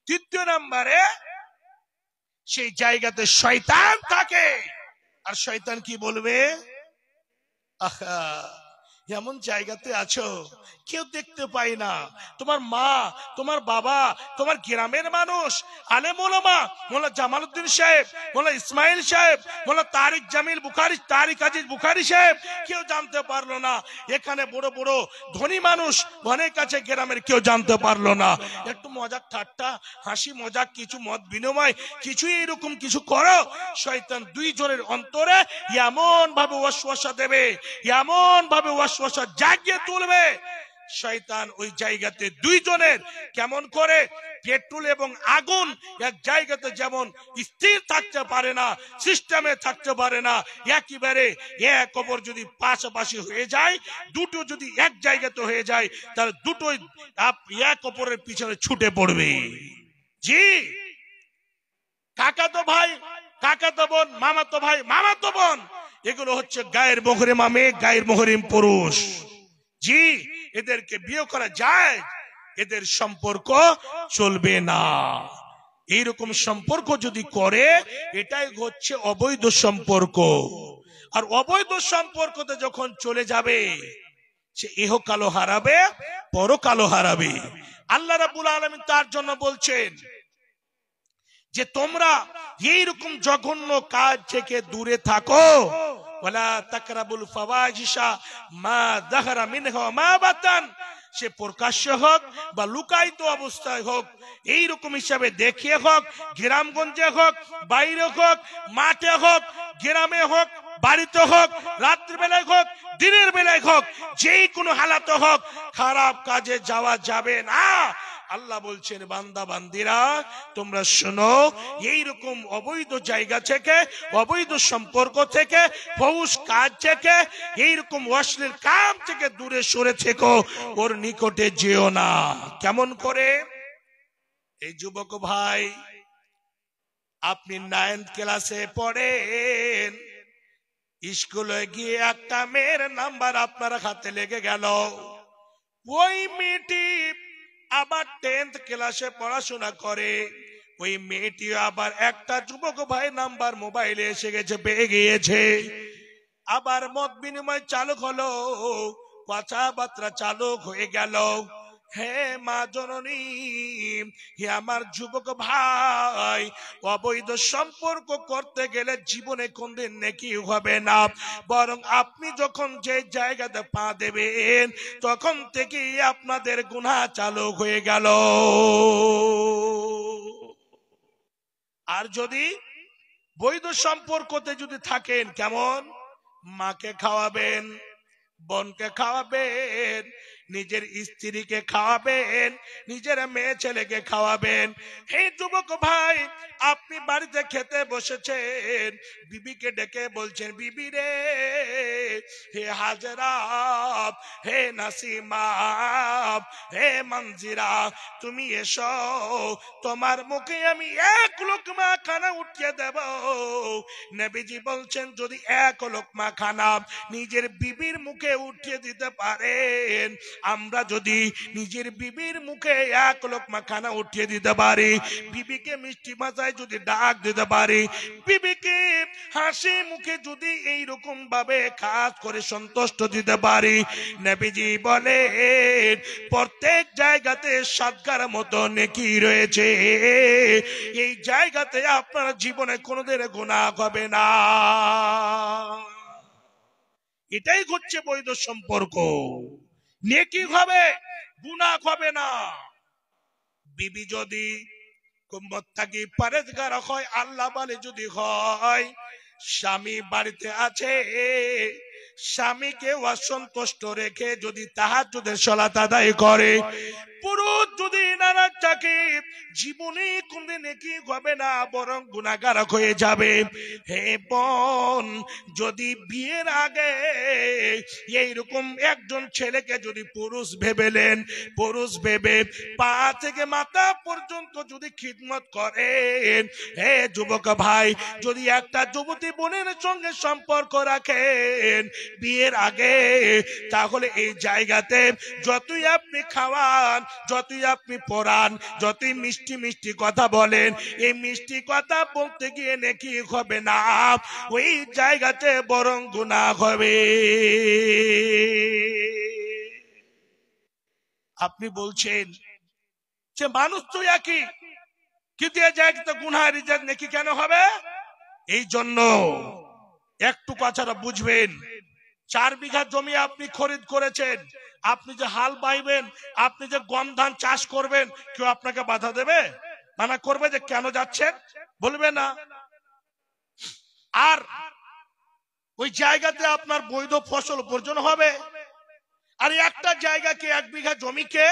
তৃতীয় নম্বরে সেই জায়গাতে শয়তান থাকে। আর শয়তান কি বলবে, আহা, এমন জায়গাতে আছো কেউ দেখতে পাই না, তোমার মা, তোমার বাবা, তোমার গ্রামের মানুষ, আলেম ওলামা, মোল্লা জামালউদ্দিন সাহেব, মোল্লা ইসমাইল সাহেব, মোল্লা তারিক জামিল বুখারী, তারিক আজিজ বুখারী সাহেব কেউ জানতে পারলো না। এখানে বড় বড় ধনী মানুষ অনেক আছে, গ্রামের কেউ জানতে পারলো না। একটু মজাক ঠাট্টা হাসি মজাক কিছু মত বিনিময় কিছু এরকম কিছু করো, শয়তান দুইজনের অন্তরে এমন ভাবে ওয়াসওয়াসা দেবে, এমন ভাবে ওয়াসওয়াসা জাগিয়ে তুলবে, শয়তান ওই জায়গাতে দুইজনের কেমন করে পেট্রোল এবং আগুন এক জায়গাতে যেমন স্থির থাকতে পারে না, সিস্টেমে থাকতে পারে না, একেবারে এক অপর যদি পাশাপাশি হয়ে যায়, দুটো যদি এক জায়গাতে হয়ে যায়, তাহলে দুটোই এক অপরের পিছনে ছুটে পড়বে। জি, কাকাতো ভাই কাকাতো বোন, মামাতো ভাই মামাতো বোন, এগুলো হচ্ছে গায়ের মুহরিমা মেয়ে, গায়ের মুহরিম পুরুষ। জি, এদেরকে বিয়ে করা যায়, এদের সম্পর্ক চলবে না। এইরকম সম্পর্ক যদি করে, এটাই হচ্ছে অবৈধ সম্পর্ক। আর অবৈধ সম্পর্কতে যখন চলে যাবে, সে ইহকালও হারাবে, পরকালও হারাবে। আল্লাহ রাব্বুল আলামিন তার জন্য বলছেন যে তোমরা এইরকম জঘন্য কাজ থেকে দূরে থাকো। ওয়ালা তাকরাবুল ফাওয়াহিশা মা যাহারা মিনহা ওয়া মা বাতান, সে প্রকাশ্য হোক বা লুকায়িত অবস্থায় হোক, এইরকম হিসাবে দেখিয়ে হোক, গ্রামগঞ্জে হোক, বাইরে হোক, মাঠে হোক, গ্রামে হোক, বাড়িতে হোক, রাত্রি বেলায় হোক, দিনের বেলায় হোক, যেই কোনো হালাতে হোক, খারাপ কাজে যাওয়া যাবে না। আল্লাহ বলছেন, বান্দা বান্দিরা তোমরা শোনো, এইরকম অবৈধ জায়গা থেকে, অবৈধ সম্পর্ক থেকে, ফৌশ কাজ থেকে, এইরকম অশ্লীল কাম থেকে দূরে সরে থেকো, ওর নিকটে যেও না। কেমন করে? এই যুবক ভাই, আপনি 9th ক্লাসে পড়েন, স্কুলে গিয়ে একটা মেয়ের নাম্বার আপনার হাতে লেগে গেল, ওই মেয়েটি আবার 10th ক্লাসে পড়াশোনা করে, ওই মেয়েটি আবার একটা যুবক ভাই নাম্বার মোবাইলে এসে গেছে, পেয়ে গিয়েছে, আবার মত বিনিময় চালু হলো, কথাবার্তা চালু হয়ে গেল। হে মা জননী, হে আমার যুবক ভাই, অবৈধ সম্পর্ক করতে গেলে জীবনে কোনদিন নেকি হবে না, বরং আপনি যখন যে জায়গাতে পা দেবেন তখন থেকেই আপনাদের গুনাহ চালু হয়ে গেল। আর যদি বৈধ সম্পর্কতে যদি থাকেন, কেমন? মাকে খাওয়াবেন, বোনকে খাওয়াবেন, নিজের স্ত্রীকে খাওয়াবেন, নিজের মেয়ে ছেলেকে খাওয়াবেন। হে যুবক ভাই, আপনি বাড়িতে খেতে বসেছেন, বিবিকে ডেকে বলছেন, বিবি রে, হে হাজরা, হে নাসিমা, হে মঞ্জিরা, তুমি এসো, তোমার মুখে আমি এক লোকমা খানা উঠিয়ে দেব। নবীজি বলছেন, যদি এক লোকমা খানা নিজের বিবির মুখে উঠিয়ে দিতে পারেন, আমরা যদি নিজের বিবির মুখে এক লোকমা খানা উঠিয়ে দিতে পারি, বিবিকে মিষ্টি ভাষায় যদি ডাক দিতে পারি, বিবিকে হাসি মুখে যদি এইরকম ভাবে কাজ করে সন্তুষ্ট দিতে পারি, নবীজি বলেন প্রত্যেক জায়গাতে সাদগার মতো নেকি রয়েছে। এই জায়গাতে আপনার জীবনে কোনোদিন গুনাহ হবে না। এটাই হচ্ছে বৈধ সম্পর্ক। নেকি হবে, গুনাহ হবে না। বিবি যদি কুম্মত্তাকি পরেজগার হয়, আল্লাহ বলে যদি হয়, স্বামী বাড়িতে আছে, স্বামীকে অসন্তুষ্ট রেখে যদি তাহাজ্জুদের সালাত আদায় করে, পুরুষ যদি নারাজ থাকে, জীবনে কোনদিন নেকি হবে না, বরং গুনাহগার হয়ে যাবে। হে বোন, যদি বিয়ের আগে এইরকম একজন ছেলেকে যদি পুরুষ ভেবেলেন, পুরুষ ভেবে পা থেকে মাথা পর্যন্ত যদি খিদমত করেন, হে যুবক ভাই, যদি একটা যুবতী বোনের সঙ্গে সম্পর্ক রাখেন বিয়ের আগে, তাহলে এই জায়গাতে যতই আপনি খাওয়ান, যতই আপনি পড়ান, যতই মিষ্টি মিষ্টি কথা বলেন, এই মিষ্টি কথা বলতে গিয়ে নেকি হবে না, ওই জায়গাতে বরং গুনাহ হবে। আপনি বলছেন যে মানুষ তো একই, কিন্তু এই জায়গাতে গুনাহ রিজেক্ট নেকি কেন হবে? এই জন্য একটু কথাটা বুঝবেন। 4 বিঘা জমি আপনি খরিদ করেছেন, আপনি যে হাল বাইবেন, আপনি যে গম ধান চাষ করবেন, কেউ আপনাকে বাধা দেবে? মানা করবে যে কেন যাচ্ছেন? বলবে না। আর ওই জায়গাতে আপনার বৈধ ফসল উপার্জন হবে। আর একটা জায়গাকে, 1 বিঘা জমিকে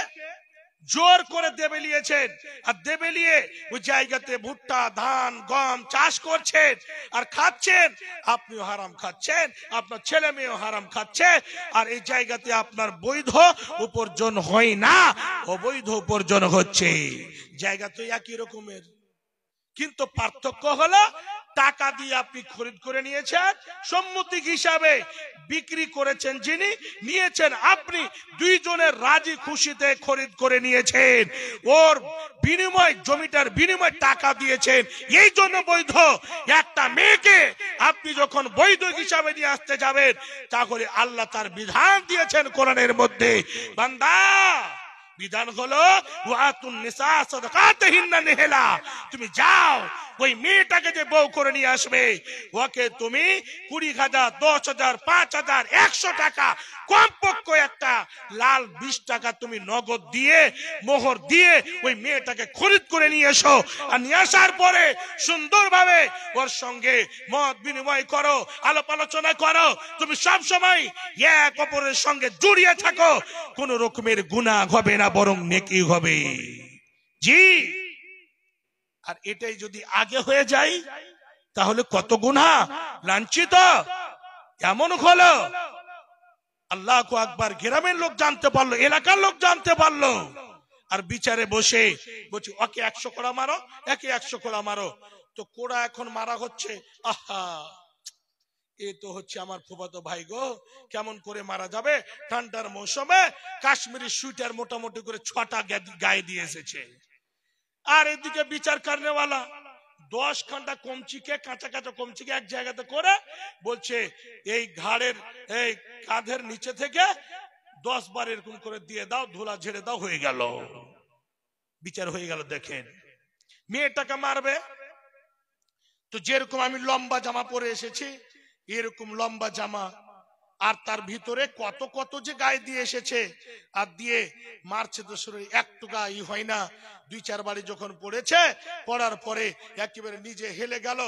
জোর করে দেবেলিয়েছেন, আর দেবেলিয়ে ওই জায়গাতে ভুট্টা, ধান, গম চাষ করছেন আর খাচ্ছেন, আপনিও হারাম খাচ্ছেন, আপনার ছেলে মেয়েও হারাম খাচ্ছে, আর এই জায়গাতে আপনার বৈধ উপার্জন হয় না, অবৈধ উপার্জন হচ্ছে। জায়গা তো একই রকমের, কিন্তু পার্থক্য হলো টাকা দিয়ে আপনি খরিদ করে নিয়েছেন, সম্মতি হিসাবে বিক্রি করেছেন যিনি, নিয়েছেন আপনি, দুইজনের রাজি খুশিতে খরিদ করে নিয়েছেন, ওর বিনিময়, জমিটার বিনিময় টাকা দিয়েছেন, এই জন্য বৈধ। একটা মেয়েকে আপনি যখন বৈধ হিসাবে নিয়ে আসতে যাবেন, তাহলে আল্লাহ তার বিধান দিয়েছেন কোরআনের মধ্যে, বান্দা, বিধান হলো ওয়াতুন নিসা সাদাকাতিহিন্না নিহলা, তুমি যাও ওই মেয়েটাকে যে বউ করে নিয়ে আসবে, ওকে তুমি 20,000, 10,000, 5,000, 100 টাকা, কমপক্ষে একটা লাল 20 টাকা তুমি নগদ দিয়ে, মোহর দিয়ে ওই মেয়েটাকে খরিদ করে নিয়ে এসো। আর নিয়ে আসার পরে সুন্দরভাবে ওর সঙ্গে মত বিনিময় করো, আলাপ আলোচনা করো, তুমি সব সময় এক অপরের সঙ্গে জড়িয়ে থাকো, কোন রকমের গুনাহ হবে না, বরং নেকি হবে। জি। আর এটাই যদি আগে হয়ে যায়, তাহলে কত গুনাহ, লাঞ্ছিত। এমন হলো আল্লাহু আকবার, গ্রামের লোক জানতে পারলো, এলাকার লোক জানতে পারলো, আর বিচারে বসে বলছি ওকে 100 কোড়া মারো, একে 100 কোড়া মারো। তো কোড়া এখন মারা হচ্ছে, আহা, এ তো হচ্ছে আমার ফুফাতো ভাই গো, কেমন করে মারা যাবে? ঠান্ডার মৌসুমে কাশ্মীরি সুইটার মোটামুটি করে 6টা গায়ে দিয়ে এসেছে, আর এদিকে বিচার কারণেওয়ালা 10 খান্ডা কমচিকে, কাঁচা কাঁচা কমচিকে এক জায়গাতে করে বলছে এই ঘাড়ের, এই কাঁধের নিচে থেকে 10 বার এরকম করে দিয়ে দাও, ধুলা ঝেড়ে দাও, হয়ে গেল, বিচার হয়ে গেল। দেখেন মেয়েটাকে মারবে তো যেরকম আমি লম্বা জামা পরে এসেছি এরকম লম্বা জামা, আর তার ভিতরে কত কত যে গায়ে দিয়ে এসেছে, আর দিয়ে মারছে তো শরীর একটু গায়ে হয় না। 2-4 বাড়ি যখন পড়েছে, পড়ার পরে একেবারে নিজে হেলে গেল,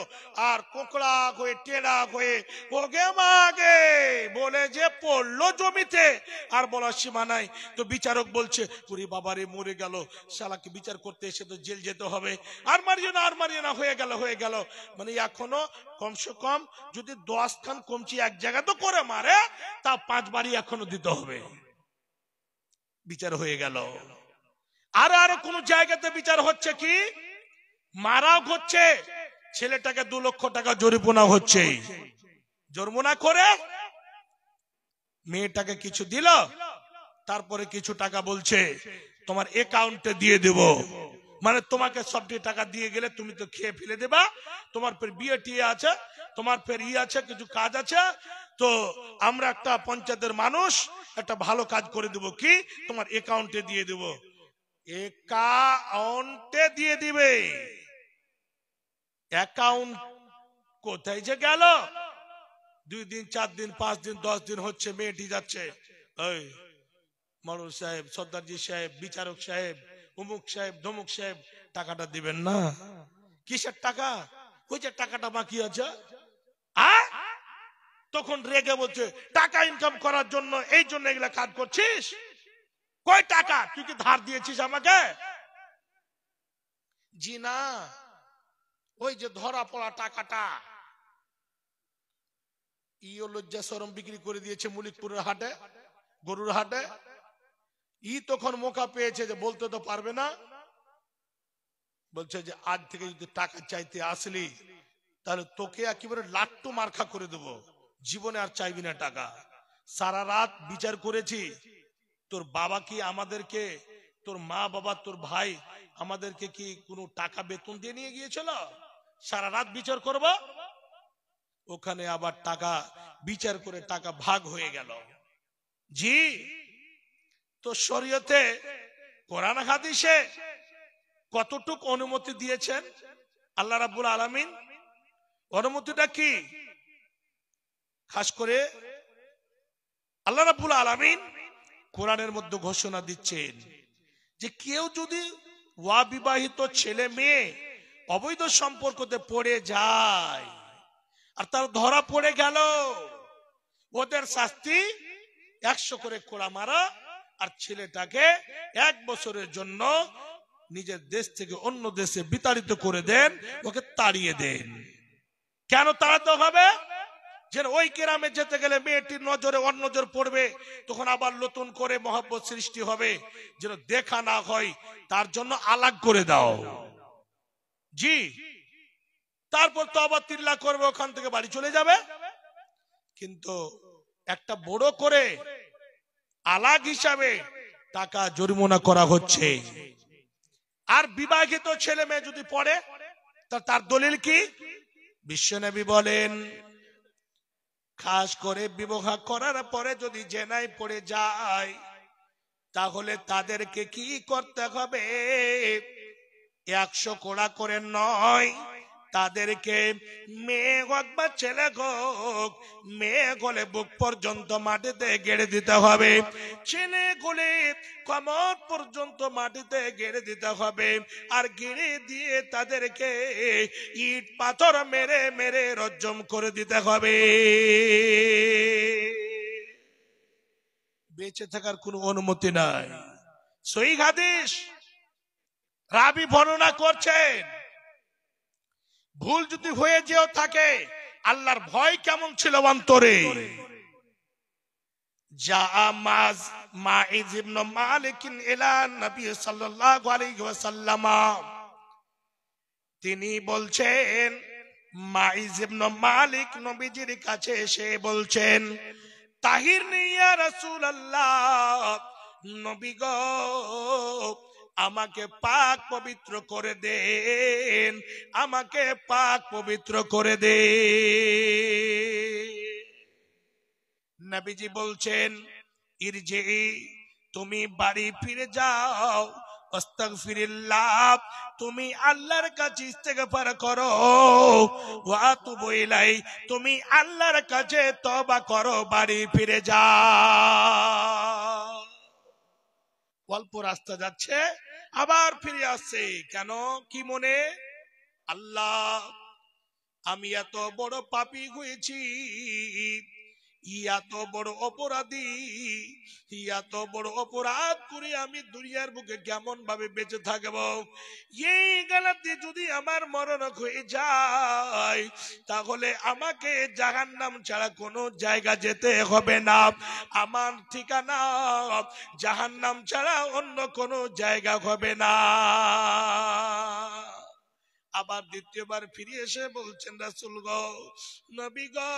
আর কোকড়া হয়ে টেরা হয়ে ওগে মাগে বলে যে পড়লো জমিতে, আর বলার সীমা নাই। তো বিচারক বলছে ওরে বাবারে মরে গেল, শালাকে বিচার করতে এসে তো জেল যেতে হবে, আর মারিও না, আর মারিও না, হয়ে গেল, হয়ে গেল। মানে এখনো কমসে কম যদি 10 খান কমচি এক জায়গা তো করে মারে, তা 5 বাড়ি এখনো দিতে হবে। বিচার হয়ে গেল। আরো কোন জায়গাতে বিচার হচ্ছে কি, মারাও হচ্ছে, ছেলেটাকে 2 লক্ষ টাকা জরিমানা হচ্ছে। জরিমানা করে মেয়েটাকে কিছু দিল, তারপরে কিছু টাকা বলছে তোমার অ্যাকাউন্টে দিয়ে দেব। মানে তোমাকে সবটি টাকা দিয়ে গেলে তুমি তো খেয়ে ফেলে দেবা, তোমার ফের বিয়ে টিয়ে আছে, তোমার ফের আছে, কিছু কাজ আছে, তো আমরা একটা পঞ্চায়েতের মানুষ একটা ভালো কাজ করে দেব, কি তোমার অ্যাকাউন্টে দিয়ে দেব। অ্যাকাউন্টে দিয়ে দিবে, অ্যাকাউন্ট কোথায় যে গেল? 2 দিন 4 দিন 5 দিন 10 দিন হচ্ছে, মেয়েটি যাচ্ছে, ওই মরুল সাহেব, সর্দারজি সাহেব, বিচারক সাহেব, অমুক সাহেব, ধমুক সাহেব, টাকাটা দিবেন না। কিসের টাকা? ওই যে টাকাটা বাকি আছে। তখন রেগে বলছে টাকা ইনকাম করার জন্য, এই জন্য এগুলা কাজ করছিস? কই টাকা? তুই কি ধার দিয়েছিস আমাকে? জি না, ওই যে ধরা পড়া টাকাটা লজ্জা শরম বিক্রি করে দিয়েছে মলিকপুরের হাটে, গরুর হাটে। তখন মৌকা পেয়েছে যে বলতে তো পারবে না, বলছে যে আজ থেকে যদি টাকা চাইতে আসলি তাহলে তোকে একেবারে লাট্টু মার্কা করে দেব, জীবনে আর চাইবি না টাকা। সারা রাত বিচার করেছি, তোর বাবা কি আমাদেরকে, তোর মা বাবা তোর ভাই আমাদেরকে কি কোনো টাকা বেতন দিয়ে নিয়ে গিয়েছিল? সারা রাত বিচার করব, ওখানে আবার টাকা বিচার করে টাকা ভাগ হয়ে গেল। জি, তো শরীয়তে কোরআন হাদিসে কতটুক অনুমতি দিয়েছেন আল্লাহ রাব্বুল আলামিন? অনুমতিটা কি? খাস করে আল্লাহ রাব্বুল আলামিন কোরআনের মধ্যে ঘোষণা দিচ্ছেন যে কেউ যদি অবিবাহিত ছেলে মেয়ে অবৈধ সম্পর্কতে পড়ে যায় আর তার ধরা পড়ে গেল, ওদের শাস্তি 100 করে কোড়া মারা, আর ছেলেটাকে 1 বছরের জন্য নিজের দেশ থেকে অন্য দেশে বিতাড়িত করে দেন, ওকে তাড়িয়ে দেন। কেন তাড়াতে হবে? যেন ওই গ্রামে যেতে গেলে মেয়েটির নজরে অন্য নজর পড়বে, তখন আবার নতুন করে মহব্বত সৃষ্টি হবে, যেন দেখা না হয়, তার জন্য আলাগ করে দাও। জি, তারপর তো আবার তিল্লা করবে, ওখান থেকে বাড়ি চলে যাবে। কিন্তু একটা বড় করে আলাগ হিসাবে টাকা জরিমানা করা হচ্ছে। আর বিবাহিত ছেলে মেয়ে যদি পড়ে তার দলিল কি? বিশ্বনবী বলেন খাস করে বিবাহ করার পরে যদি জেনায় পড়ে যায় তাহলে তাদেরকে কি করতে হবে? 100 কোড়া করে নয়, তাদেরকে মেয়ে হোক বা ছেলে হোক, মেয়ে গলে বুক পর্যন্ত মাটিতে গেড়ে দিতে হবে, ছেলে গলে কমর পর্যন্ত মাটিতে গেড়ে দিতে হবে, আর গেড়ে দিয়ে তাদেরকে ইট পাথর মেরে মেরে রজ্জম করে দিতে হবে। বেঁচে থাকার কোনো অনুমতি নাই। সহিহ হাদিস রাবী বর্ণনা করছেন, ভুল যদি হয়ে যেও থাকে, আল্লাহর ভয় কেমন ছিল অন্তরে? জামাজ মাইজ ইবনে মালিক ইলা নবী সাল্লাল্লাহু আলাইহি ওয়াসাল্লাম, তিনি বলছেন, মাইজ ইবনে মালিক নবীজির কাছে এসে বলছেন, তাহিরনি ইয়া রাসূলুল্লাহ, নবী গো আমাকে পাক পবিত্র করে দেন, আমাকে পাক পবিত্র করে দেন। নবীজি বলছেন ইরজি, তুমি বাড়ি ফিরে যাও, আস্তাগফিরুল্লাহ, তুমি আল্লাহর কাছে ইস্তেগফার করো, ওয়া আতুবু ইলাই, তুমি আল্লাহর কাছে তওবা করো, বাড়ি ফিরে যাও। অল্প রাস্তা যাচ্ছে, আবার ফিরে আসছে। কেন? কি মনে? আল্লাহ, আমি এত বড় পাপী হয়েছি, এত বড় অপরাধী, এত বড় অপরাধ করে আমি দুনিয়ার বুকে কেমন ভাবে বেঁচে থাকবো? এই গালাতে যদি আমার মরণ হয়ে যায়, তাহলে আমাকে জাহান্নাম ছাড়া কোনো জায়গা যেতে হবে না। আমার ঠিকানা জাহান্নাম ছাড়া অন্য কোনো জায়গা হবে না। আবার দ্বিতীয়বার ফিরে এসে বলছেন, রাসূল গো, নবী গো,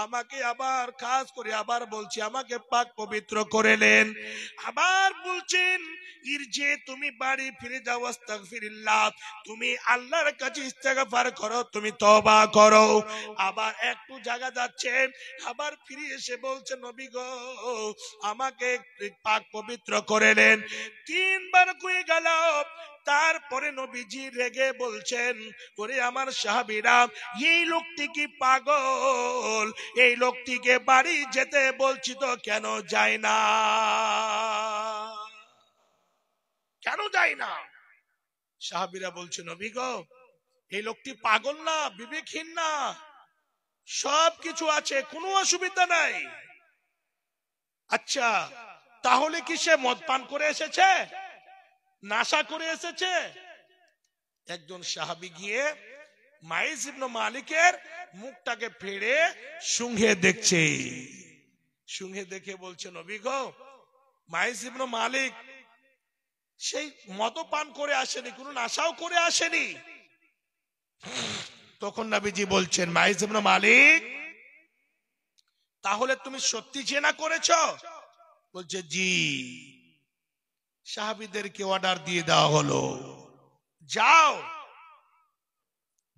আমাকে আবার খাস করে আবার বলছি, আমাকে পাক পবিত্র করে নেন। আবার বলছেন, ইরজি, তুমি বাড়ি ফিরে যাও, আস্তাগফিরুল্লাহ, তুমি আল্লাহর কাছে ইস্তেগফার করো, তুমি তওবা করো। আবার একটু জায়গা যাচ্ছে, আবার ফিরে এসে বলছে, নবী গো, আমাকে পাক পবিত্র করে নেন। তিনবার কয়ে গেল। তারপরে নবীজি রেগে বলছেন, ওরে আমার সাহাবীরা, এই লোকটি কি পাগল? এই লোকটিকে বাড়ি যেতে বলছি তো কেন যায় না? কেন যায় না? সাহাবীরা বলছে, নবী গো, এই লোকটি পাগল না, বিবেকহীন না, সব কিছু আছে, কোনো অসুবিধা নাই। আচ্ছা, তাহলে কি সে মদ পান করে এসেছে, নাশা করে এসেছে? একজন সাহাবী গিয়ে মাইজ ইবনে মালিকের মুখটাকে ফেড়ে শুঙ্ঘে দেখছে। শুঙ্ঘে দেখে বলছে, নবী গো, মাইজ ইবনে মালিক সেই মদপান করে আসেনি, কোনো নাশাও করে আসেনি। তখন নবীজি বলছেন, মাইজ ইবনে মালিক, তাহলে তুমি সত্যি জেনা করেছো? বলছে, জি। সাহাবীদেরকে অর্ডার দিয়ে দেওয়া হলো, যাও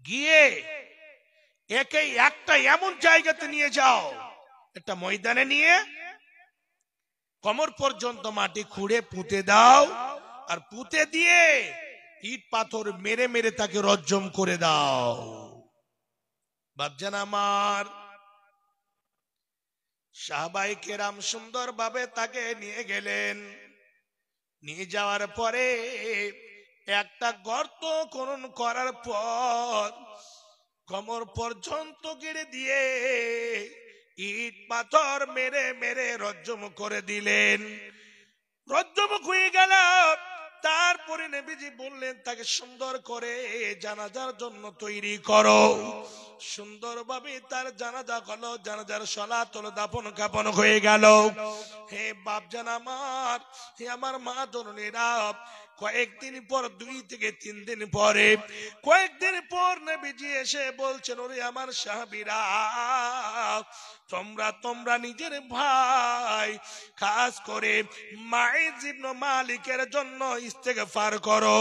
গিয়ে একে একটা এমন জায়গাতে নিয়ে যাও, একটা ময়দানে নিয়ে কোমর পর্যন্ত মাটি খুঁড়ে পুঁতে দাও, আর পুঁতে দিয়ে ইট পাথর মেরে মেরে তাকে রজ্জম করে দাও। বাপজান আমার, সাহাবায়ে কেরাম সুন্দর ভাবে তাকে নিয়ে গেলেন। নিয়ে যাওয়ার পরে একটা গর্ত খনন করার পর কোমর পর্যন্ত গেড়ে দিয়ে ইট পাথর মেরে মেরে রজ্জম করে দিলেন। রজ্জম হয়ে গেল। তারপরে নবীজি বললেন, তাকে সুন্দর করে জানাজার জন্য তৈরি করো। সুন্দরভাবে তার জানাজা হলো, জানাজার সালাত হলো, দাফন কাফন হয়ে গেল। হে বাপজান আমার, হে আমার মা জননীরা, কয়েকদিন পর, 2 থেকে 3 দিন পরে, কয়েকদিন পর নবীজি এসে বলছেন, ওরে আমার সাহাবীরা, তোমরা নিজের ভাই খাস করে মাইজ ইবনে মালিকের জন্য ইস্তেগফার করো।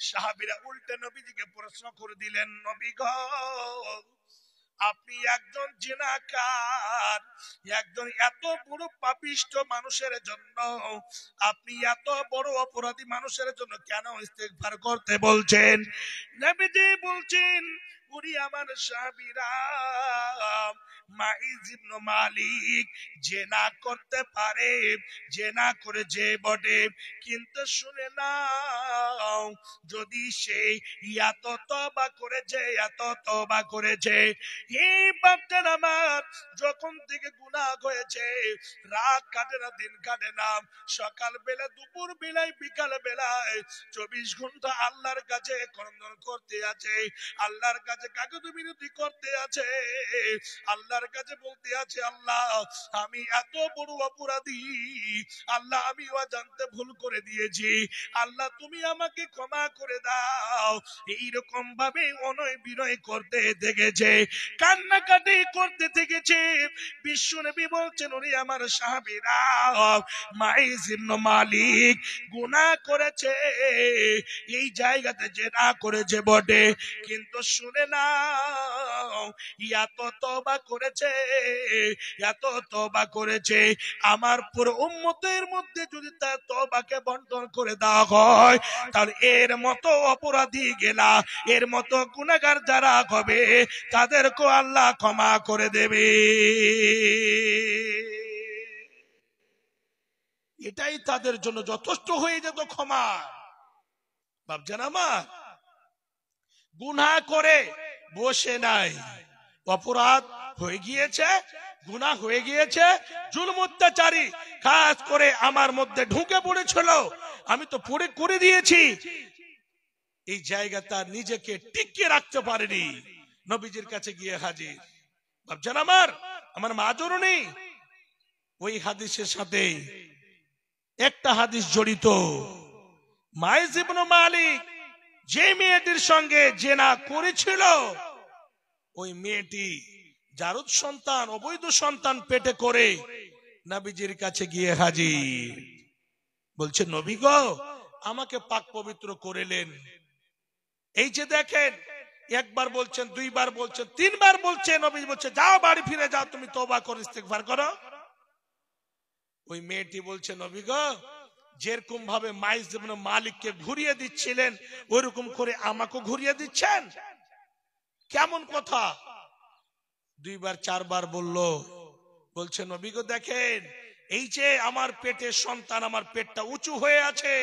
সাহাবীরা উল্টে নবীজিকে প্রশ্ন করে দিলেন, নবী গো, আপনি একজন জিনাকার, একজন এত বড় পাপিষ্ঠ মানুষের জন্য, আপনি এত বড় অপরাধী মানুষের জন্য কেন ইস্তেগফার করতে বলছেন? নবীজি বলছেন, ওরে আমার সাহাবীরা, মাইজ ইবনে মালিক জেনা করতে পারে, জেনা করে যে বটে, কিন্তু শুনে নাও, যদি সে এত তওবা করেছে, এত তওবা করেছে, এই বাপটার আমার যখন থেকে গুনাহ হয়েছে, রাত কাটে না, দিন কাটে না, সকাল বেলা, দুপুর বেলায়, বিকাল বেলায় 24 ঘন্টা আল্লাহর কাছে ক্রন্দন করতে আছে, আল্লাহর কাছে কাকুতি মিনতি করতে আছে, আল্লাহর কাছে বলতে আছে, আল্লাহ আমি এত বড় অপরাধী, আল্লাহ আমি অজান্তে ভুল করে দিয়েছি, আল্লাহ তুমি আমাকে ক্ষমা করে দাও। এইরকম ভাবে অনয় বিনয় করতে দেখেছে, কান্নাকাটি করতে থেকেছে। বিশ্বনবী বলছেন, ওরে আমার সাহাবীরা, মাইজ ইবনে মালিক গুনাহ করেছে, এই জায়গাতে জেনা করেছে বটে, কিন্তু শুনে নাও, এত তওবা করেছে করেছে, এত তওবা করেছে, আমার পুরো উম্মতের মধ্যে যদি তার তওবাকে বন্টন করে দেওয়া হয়, তাহলে এর মতো অপরাধী গেলা, এর মতো গুনাহগার যারা হবে, তাদেরকে আল্লাহ ক্ষমা করে দেবে। এটাই তাদের জন্য যথেষ্ট হয়ে যেত ক্ষমা। ভাবছেন আমার গুনাহ করে বসে নাই, অপরাধ হয়ে গিয়েছে, গুনাহ হয়ে গিয়েছে, জুলম অত্যাচারী খাস করে আমার মধ্যে ঢুকে পড়েছিল, আমি তো পড়ে করে দিয়েছি, এই জায়গাটা নিজেকে টিকিয়ে রাখতে পারেনি, নবীজির কাছে গিয়ে হাজির। ভাবছেন আমার আমার মাজরুনি ওই হাদিসের সাথে একটা হাদিস জড়িত। মাইজ ইবনে মালিক যে মেয়েটির সঙ্গে জেনা করেছিল, ওই মেয়েটি জারদ সন্তান, অবৈধ সন্তান পেটে করে নবীজির কাছে গিয়ে হাজির, বলছে নবী গো আমাকে পাক পবিত্র করেলেন। এই যে দেখেন, একবার বলছেন, দুইবার বলছেন, তিনবার বলছেন, নবী বলছে যাও বাড়ি ফিরে যাও, তুমি তওবা করো, ইস্তেগফার করো। ওই মেয়েটি বলছে নবী গো যেরকম ভাবে মাইজ ইবনে মালিককে ঘুরিয়ে দিচ্ছিলেন, ওইরকম করে আমাকে ঘুরিয়ে দিচ্ছেন, কেমন কথা? দুইবার চারবার বলল, বলছে নবী গো দেখেন, এই যে আমার পেটের সন্তান, আমার পেটটা উঁচু হয়ে আছে,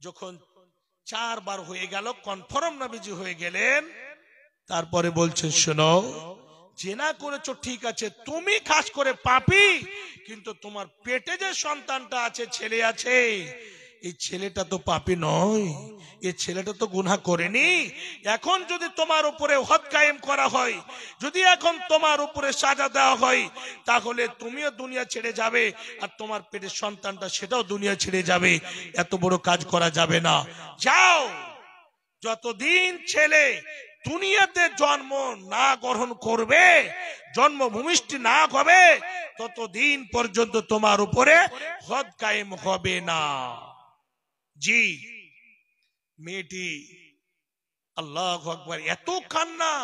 যখন চারবার হয়ে গেল, কনফার্ম নবীজি হয়ে গেলেন, তারপরে বলছেন শোনো, জেনা করেছো ঠিক আছে, তুমি খাস করে পাপী, কিন্তু তোমার পেটে যে সন্তানটা আছে, ছেলে আছে, এই ছেলেটা তো পাপী নয়, এই ছেলেটা তো গুনাহ করেনি। এখন যদি তোমার উপরে হদ কায়েম করা হয়, যদি এখন তোমার উপরে সাজা দেওয়া হয়, তাহলে তুমিও দুনিয়া ছেড়ে যাবে, আর তোমার পেটের সন্তানটা সেটাও দুনিয়া ছেড়ে যাবে। এত বড় কাজ করা যাবে না, যাও। যতদিন ছেলে দুনিয়াতে জন্ম না গ্রহণ করবে, জন্ম ভূমিষ্ঠ না হবে, ততদিন পর্যন্ত তোমার উপরে হদ কায়েম হবে না। জি, মেয়েটি আল্লাহু আকবার, এত কান্না,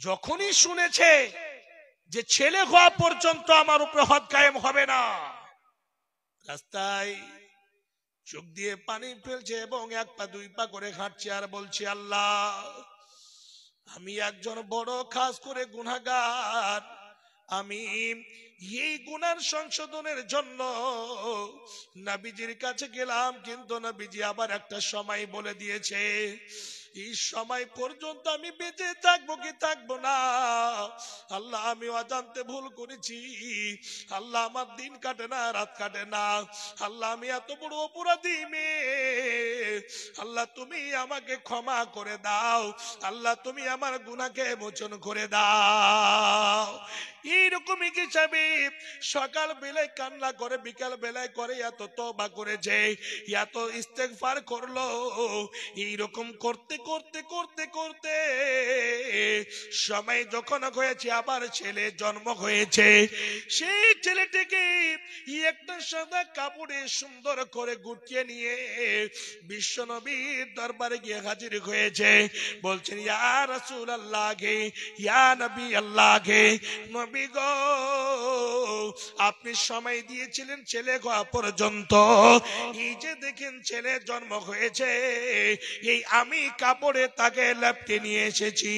যখনই শুনেছে যে ছেলে হওয়া পর্যন্ত আমার উপরে হদ কায়েম হবে না, রাস্তায় চোখ দিয়ে পানি ফেলছে এবং এক পা দুই পা করে হাঁটছে আর বলছে আল্লাহ আমি একজন বড় খাস করে গুনাহগার, আমি এই গুনার সংশোধনের জন্য নবীজির কাছে গেলাম, কিন্তু নবীজি আবার একটা সময় বলে দিয়েছে, এই সময় পর্যন্ত আমি বেঁচে থাকবো কি থাকবো না, আল্লাহ আমি অজান্তে ভুল করেছি, আল্লাহ আমার দিন কাটে না, রাত কাটে না, আল্লাহ আমি এত বড় অপরাধী মেয়ে, আল্লাহ তুমি আমাকে ক্ষমা করে দাও, আল্লাহ তুমি আমার গুনাহকে মোচন করে দাও। এইরকমই হিসাবে সকাল বেলায় কান্না করে, বিকাল বেলায় করে, এত তওবা করেছে, এত ইস্তেগফার করলো, এইরকম করতে করতে করতে করতে সময় যখন হয়েছে, আবার ছেলে জন্ম হয়েছে, সেই ছেলেটিকে একটা সাদা কাপড়ে সুন্দর করে গুটিয়ে নিয়ে বিশ্বনবীর দরবারে গিয়ে হাজির হয়েছে, বলছেন ইয়া রাসূলুল্লাহ গে, ইয়া নবী আল্লাহ গে, নবী গো আপনি সময় দিয়েছিলেন ছেলে হওয়া পর্যন্ত, এই যে দেখেন ছেলে জন্ম হয়েছে, এই আমি কাপড়ে তাকে লেপটে নিয়ে এসেছি।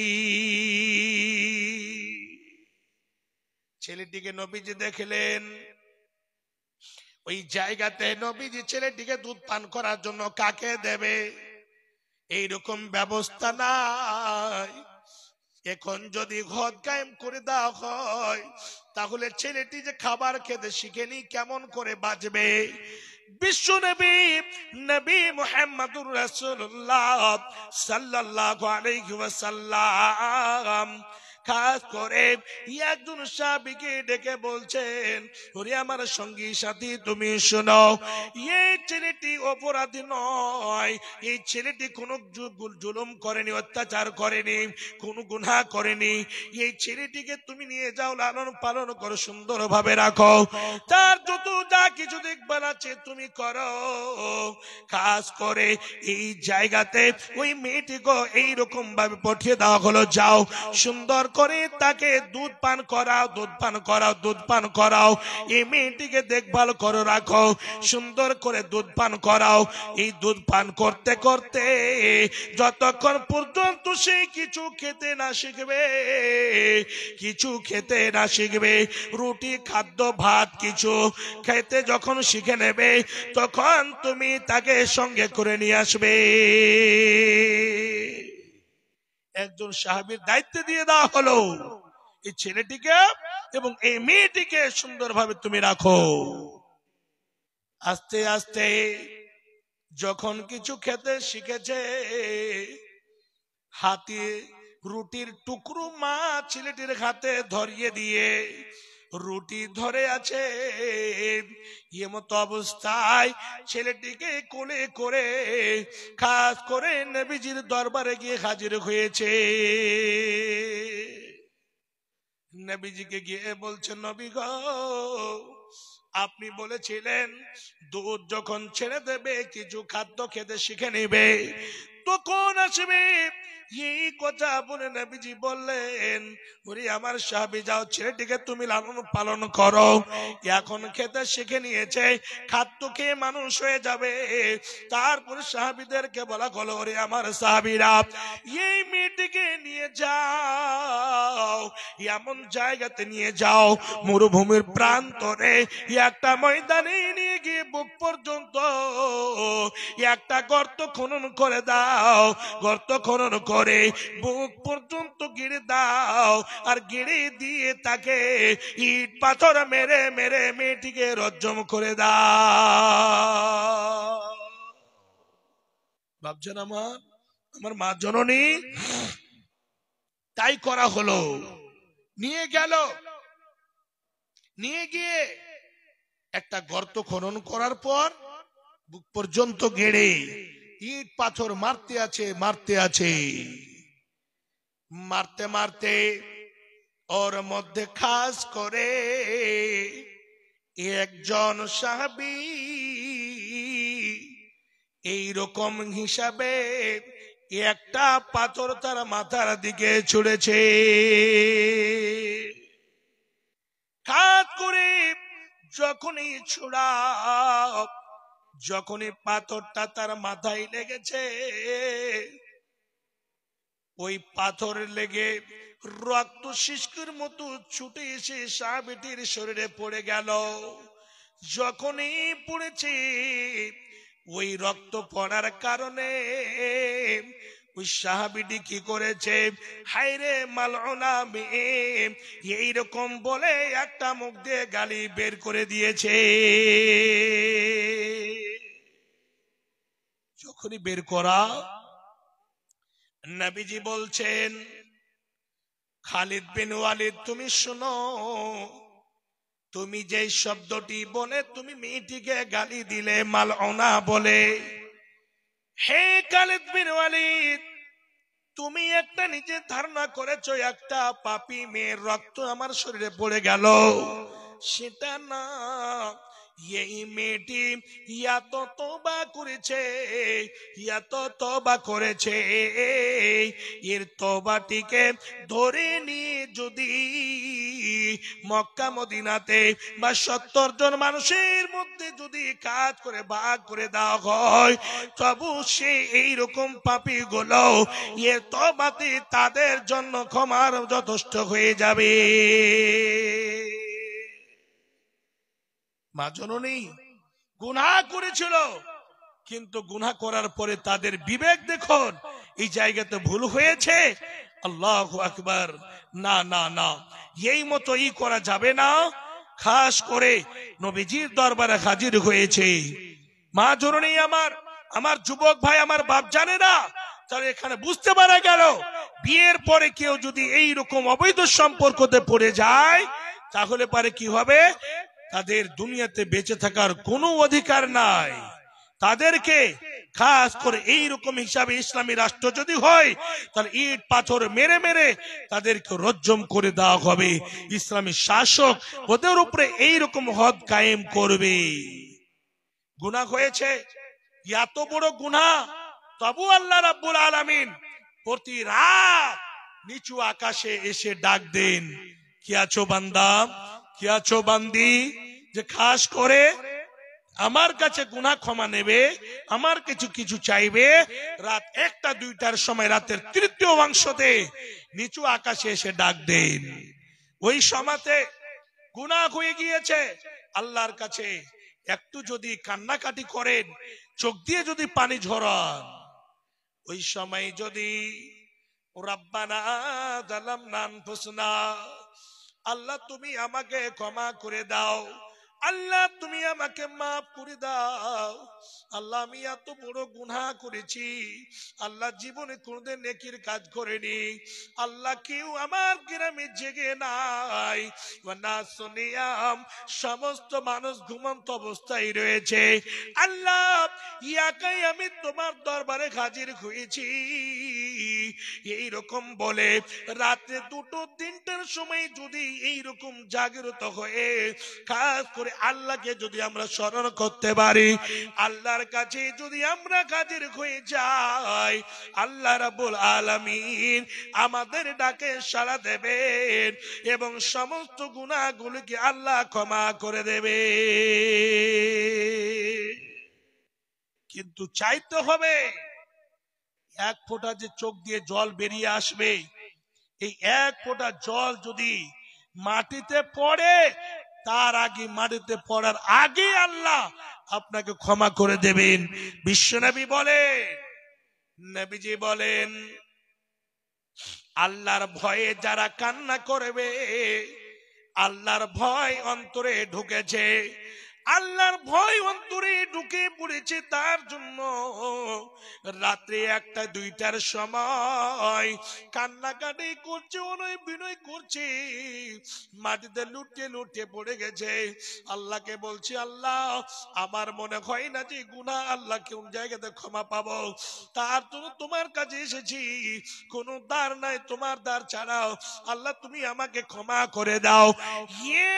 ছেলেটিকে নবীজি দেখলেন, ওই জায়গাতে নবীজি ছেলেটিকে দুধ পান করার জন্য কাকে দেবে, এইরকম ব্যবস্থা নাই। এখন যদি হদ কায়েম করে দেওয়া হয়, তাহলে ছেলেটি যে খাবার খেতে শিখেনি, কেমন করে বাঁচবে? বিশ্ব নবী নবী মুহাম্মদুর রাসূলুল্লাহ সাল্লাল্লাহু আলাইহি ওয়াসাল্লাম খাস করে একজন সাহাবীকে ডেকে বলছেন, ওরে আমার সঙ্গী সাথী তুমি শোনো, এই ছেলেটি অপরাধী নয়, এই ছেলেটি কোনো জুলুম করেনি, অত্যাচার করেনি, কোনো গুনাহ করেনি, এই ছেলেটিকে তুমি নিয়ে যাও, লালন পালন করো, সুন্দরভাবে রাখো, তার যত যা কিছু দেখবার আছে তুমি করো। খাস করে এই জায়গাতে ওই মেয়েটিকে এইরকম ভাবে পাঠিয়ে দেওয়া হলো, যাও সুন্দর করে তাকে দুধ পান করাও, দুধ পান করাও, দুধ পান করাও। এই মেয়েটিকে দেখভাল করে রাখো, সুন্দর করে দুধ পান করাও। এই দুধ পান করতে করতে যতক্ষণ পর্যন্ত সে কিছু খেতে না শিখবে, কিছু খেতে না শিখবে, রুটি খাদ্য ভাত কিছু খেতে যখন শিখে নেবে, তখন তুমি তাকে সঙ্গে করে নিয়ে আসবে। একজন সাহাবীর দায়িত্ব দিয়ে দেওয়া হলো, এই ছেলেটিকে এবং এই মেয়েটিকে সুন্দরভাবে তুমি রাখো। আস্তে আস্তে যখন কিছু খেতে শিখেছে, হাতে রুটির টুকরো মা ছেলেটির হাতে ধরিয়ে দিয়ে রুটি ধরে আছে, এমতো অবস্থায় ছেলেটিকে কোলে করে খাস করে নবীজির দরবারে গিয়ে হাজির হয়েছে। নবীজিকে গিয়ে বলছে, নবী গো, আপনি বলেছিলেন দুধ যখন ছেড়ে দেবে কিছু খাদ্য খেতে শিখে নেবে, তখন আসবে। এই কথা বলে নবীজি বললেন, ওরে আমার সাহাবী, যাও ছেলেটিকে তুমি লালন পালন করো, এখন খেতে শিখে নিয়েছে, খাদ্য খেয়ে মানুষ হয়ে যাবে। তারপরে সাহাবীদেরকে বলা হলো, ওরে আমার সাহাবীরা, এই মেয়েটিকে নিয়ে যাও, এমন জায়গাতে নিয়ে যাও মরুভূমির প্রান্তরে একটা ময়দানে নিয়ে গিয়ে বুক পর্যন্ত একটা গর্ত খনন করে দাও, গর্ত খনন করে বুক পর্যন্ত গিরে দাও, আর গিরে দিয়ে তাকে ইট পাথর মেরে মেরে মেয়েটিকে রজ্জম করে দাও। ভাবছেন আমার মা জননী, তাই করা হলো। নিয়ে গেল, নিয়ে গিয়ে একটা গর্ত খনন করার পর বুক পর্যন্ত গেড়ে ইট পাথর মারতে আছে, মারতে আছে, মারতে মারতে ওর মধ্যে খাস করে একজন সাহাবী এইরকম হিসাবে একটা পাথর তার মাথার দিকে ছুঁড়েছে। খাত করে যখনই ছোড়া, যখনই পাথরটা তার মাথায় লেগেছে, ওই পাথর লেগে রক্ত শিষ্কের মতো ছুটে এসে সাহাবীটির শরীরে পড়ে গেল। যখনই পড়েছে, ওই রক্ত পড়ার কারণে ওই সাহাবীটি কি করেছে, হায়রে মালউনা মেয়ে এইরকম বলে একটা মুখ দিয়ে গালি বের করে দিয়েছে। যখনই বের করা, নবীজি বলছেন, খালিদ বিন ওয়ালিদ, তুমি শোনো, তুমি যে শব্দটি বলে তুমি মেয়েটিকে গালি দিলে মালউনা বলে, হে খালিদ বিন ওয়ালিদ, তুমি একটা নিজে ধারণা করেছো একটা পাপী মেয়ের রক্ত আমার শরীরে পড়ে গেল, সেটা না, এই মেয়েটি এত তওবা করেছে, এত তওবা করেছে, এর তওবাটিকে ধরে নিয়ে যদি মক্কা মদিনাতে বা 70 জন মানুষের মধ্যে যদি কাজ করে ভাগ করে দেওয়া হয়, তবু সে এইরকম পাপী গুলো এর তওবাতে তাদের জন্য ক্ষমার যথেষ্ট হয়ে যাবে। মা জননী গুনাহ করেছিল, কিন্তু গুনাহ করার পরে তাদের বিবেক দেখুন, এই জায়গাতে ভুল হয়েছে, আল্লাহু আকবার, না না না, এই মতো করা যাবে না। খাস করে নবীজির দরবারে হাজির হয়েছে। মা জননী আমার যুবক ভাই, আমার বাপ জানে না, তাহলে এখানে বুঝতে পারা গেল, বিয়ের পরে কেউ যদি এইরকম অবৈধ সম্পর্কতে পড়ে যায়, তাহলে পারে কি হবে, তাদের দুনিয়াতে বেঁচে থাকার কোনো অধিকার নাই। তাদেরকে খাস করে এইরকম হিসাবে ইসলামী রাষ্ট্র যদি হয়, তাহলে ইট পাথর মেরে মেরে তাদেরকে রজ্জম করে দেওয়া হবে। ইসলামী শাসক ওদের উপরে এইরকম হদ কায়েম করবে। গুনাহ হয়েছে, এত বড় গুনাহ, তবু আল্লাহ রাব্বুল আলামিন প্রতি রাত নিচু আকাশে এসে ডাক দেন, কি আছো বান্দা, কি আছো বান্দি, যে খাস করে আমার কাছে গুনাহ ক্ষমা নেবে, আমার কিছু কিছু চাইবে। রাত 1টা 2টার সময়, রাতের তৃতীয় অংশতে নিচু আকাশে এসে ডাক দেন। ওই সময়তে গুনাহ হয়ে গিয়েছে, আল্লাহর কাছে একটু যদি কান্নাকাটি করেন, চোখ দিয়ে যদি পানি ঝরান, ওই সময় যদি রাব্বানা যালামনা আনফুসনা, আল্লাহ তুমি আমাকে ক্ষমা করে দাও, আল্লাহ তুমি আমাকে মাফ করে দাও, আল্লাহ আমি এত বড় গুনাহ করেছি, আল্লাহ জীবনে কোনদিন নেকির কাজ করিনি, আল্লাহ কেউ আমার গ্রামে জেগে নাই, না শুনিয়াম সমস্ত মানুষ ঘুমন্ত অবস্থায় রয়েছে, আল্লাহ ইয়াকাই আমি তোমার দরবারে হাজির হয়েছি। এইরকম বলে রাতে 2টো 3টার সময় যদি এইরকম জাগ্রত হয়ে খাস করে আল্লাহকে যদি আমরা স্মরণ করতে পারি, আল্লাহর কাছে যদি আমরা হাজির হয়ে যাই, আল্লাহ রাব্বুল আলামিন আমাদের ডাকে সাড়া দেবেন এবং সমস্ত গুনাহগুলোকে আল্লাহ ক্ষমা করে দেবে। কিন্তু চাইতে হবে, এক ফোঁটা যে চোখ দিয়ে জল বেরিয়ে আসবে, এই এক ফোঁটা জল যদি মাটিতে পড়ে, তার আগে, মাটিতে পড়ার আগে আল্লাহ আপনাকে ক্ষমা করে দেবেন। বিশ্বনবী বলেন, নবীজি বলেন, আল্লাহর ভয়ে যারা কান্না করবে, আল্লাহর ভয় অন্তরে ঢুকেছে, আল্লাহর ভয় অন্তরে ঢুকে পড়েছে, তার জন্য রাত্রে 1টা 2টার সময় কান্নাকাটি করছে, অনয় বিনয় করছে, মাটিতে লুটে লুটে পড়ে গেছে, আল্লাহকে বলছি, আল্লাহ আমার মনে হয় না যে গুনাহ আল্লাহ কোন জায়গাতে ক্ষমা পাবো, তার জন্য তোমার কাছে এসেছি, কোনো দ্বার নাই তোমার দ্বার ছাড়াও, আল্লাহ তুমি আমাকে ক্ষমা করে দাও।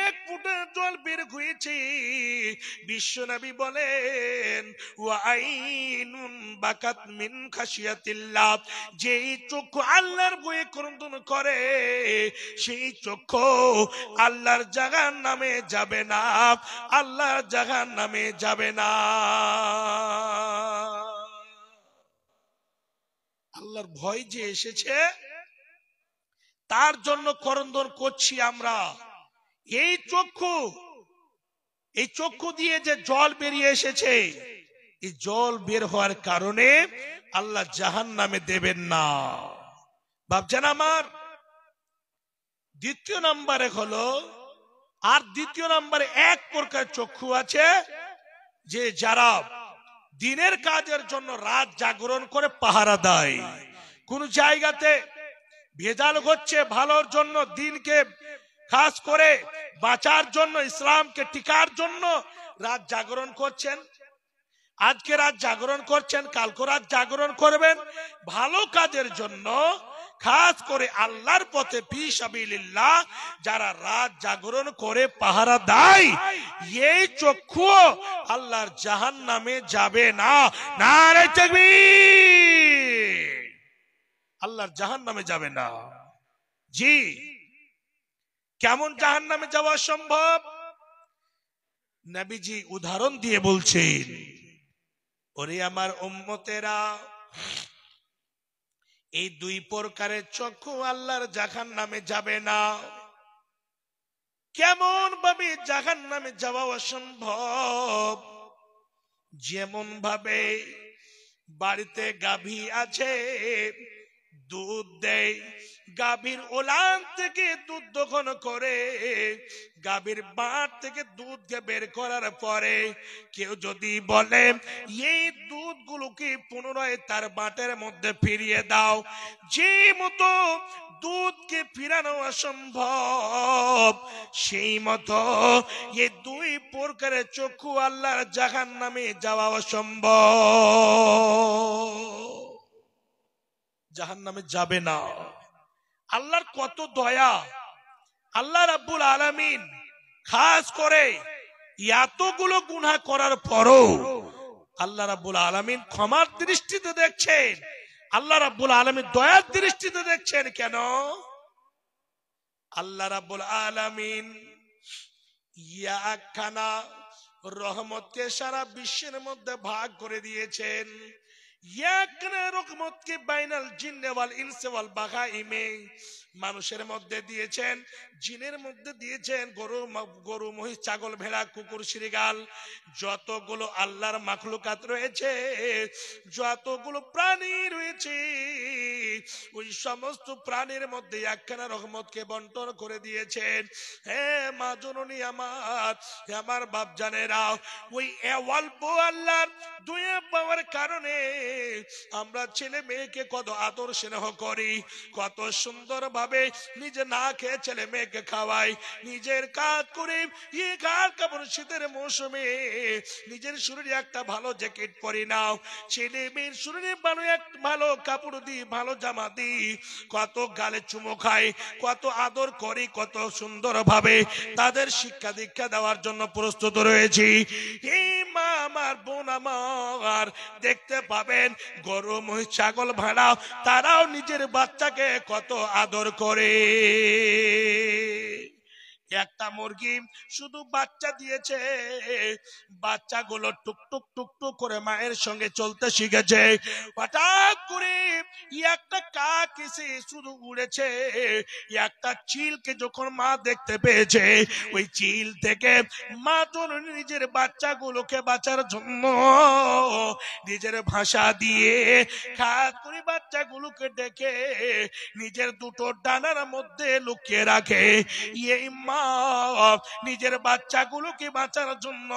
এক ফোঁটা জল বের হয়েছে, বিশ্বনবী বলেন, ওয়াইনুন বাকাত মিন খাশিয়াতিল্লাহ, যেই চক্ষু আল্লাহর ভয়ে ক্রন্দন করে, সেই চক্ষু আল্লাহর জাহান্নামে যাবে না, আল্লাহর জাহান্নামে যাবে না। আল্লাহর ভয় যে এসেছে, তার জন্য ক্রন্দন করছি আমরা। এই চক্ষু দিয়ে যে জল বেরিয়ে এসেছে, এই জল বের হওয়ার কারণে আল্লাহ জাহান্নামে দেবেন না। ভাবছেন আমার দ্বিতীয় নম্বরে হলো, আর দ্বিতীয় নম্বরে এক প্রকার চক্ষু আছে, যে যারা দিনের কাজের জন্য রাত জাগরণ করে পাহারা দেয়, কোন জায়গাতে ভেজাল হচ্ছে, ভালোর জন্য, দিনকে খাস করে বাঁচার জন্য, ইসলামকে টিকার জন্য রাত জাগরণ করছেন, আজকে রাত জাগরণ করছেন, কালকে রাত জাগরণ করবেন, ভালো কাজের জন্য, খাস করে আল্লাহর পথে ফি সাবিলিল্লাহ যারা রাত জাগরণ করে পাহারা দেয়, এই চক্ষু আল্লাহর জাহান্নামে যাবে না। নারে তাকবীর! আল্লাহর জাহান্নামে যাবে না। জি, কেমন জাহান্নামে যাওয়া সম্ভব? নবীজি উদাহরণ দিয়ে বলছেন, ওরে আমার উম্মতেরা, এই 2 প্রকারের চক্ষু আল্লাহর জাহান্নামে যাবে না। কেমন ভাবে জাহান্নামে যাওয়া অসম্ভব? যেমন ভাবে বাড়িতে গাভী আছে, দুধ দেয়, গাভীর ওলান থেকে দুধ দহন করে, গাভীর বাট থেকে দুধকে বের করার পরে কেউ যদি বলে এই দুধগুলোকে পুনরায় তার বাটের মধ্যে ফিরিয়ে দাও, যে মতো দুধকে ফিরানো অসম্ভব, সেই মতো এই 2 প্রকারের চক্ষু আল্লাহর জাহান্নামে যাওয়া অসম্ভব। জাহান্নামে যাবে না। আল্লাহর কত দয়া! আল্লাহ রাব্বুল আলামিন খাস করে এতগুলো গুনাহ করার পরও আল্লাহ রাব্বুল আলামিন ক্ষমার দৃষ্টিতে দেখছেন। আল্লাহ রাব্বুল আলামিন দয়ার দৃষ্টিতে দেখছেন কেন? আল্লাহ রাব্বুল আলামিন একখানা রহমতকে সারা বিশ্বের মধ্যে ভাগ করে দিয়েছেন। একখানা রহমতকে বাইনাল জিন্নে ওয়াল ইনসি ওয়াল বাগাইমে, মানুষের মধ্যে দিয়েছেন, জিনের মধ্যে দিয়েছেন, গরু মহিষ ছাগল ভেড়া কুকুর শ্রীগাল, যতগুলো আল্লাহর মাখলুকাত রয়েছে, যতগুলো প্রাণী রয়েছে, ওই সমস্ত প্রাণীর মধ্যে একখানা রহমতকে বন্টন করে দিয়েছেন। হে মা জননী আমার, আমার বাপ জানেরা, ওই অল্প আল্লাহর দয়া পাওয়ার কারণে আমরা ছেলে মেয়েকে কত আদর স্নেহ করি, কত সুন্দর ভাবে নিজে না খেয়ে ছেলে মেয়েকে খাওয়াই, নিজের কাজ করে কাপড় শীতের মৌসুমে নিজের শরীরে একটা ভালো জ্যাকেট পরি নাও, ছেলে মেয়ের শরীরে ভালো কাপড় দিই, ভালো জামা দিই, কত গালে চুমো খাই, কত আদর করি, কত সুন্দর ভাবে তাদের শিক্ষা দীক্ষা দেওয়ার জন্য প্রস্তুত রয়েছি। এই মা আমার, বোন আমার, দেখতে পাবেন গরু মহিষ ছাগল ভেড়া তারাও নিজের বাচ্চাকে কত আদর করে। একটা মুরগি শুধু বাচ্চা দিয়েছে, বাচ্চাগুলো টুকটুক টুকটুক করে মায়ের সঙ্গে চলতে শিখেছে। হঠাৎ করে একটা কাক এসে শুধু উড়েছে, একটা চিলকে যখন মা দেখতে পেয়েছে, ওই চিল থেকে মা তো নিজের বাচ্চাগুলোকে বাঁচার জন্য নিজের ভাষা দিয়ে খাত করে বাচ্চাগুলোকে ডেকে নিজের দুটো ডানার মধ্যে লুকিয়ে রাখে। এই মা নিজের বাচ্চাগুলোকে বাঁচার জন্য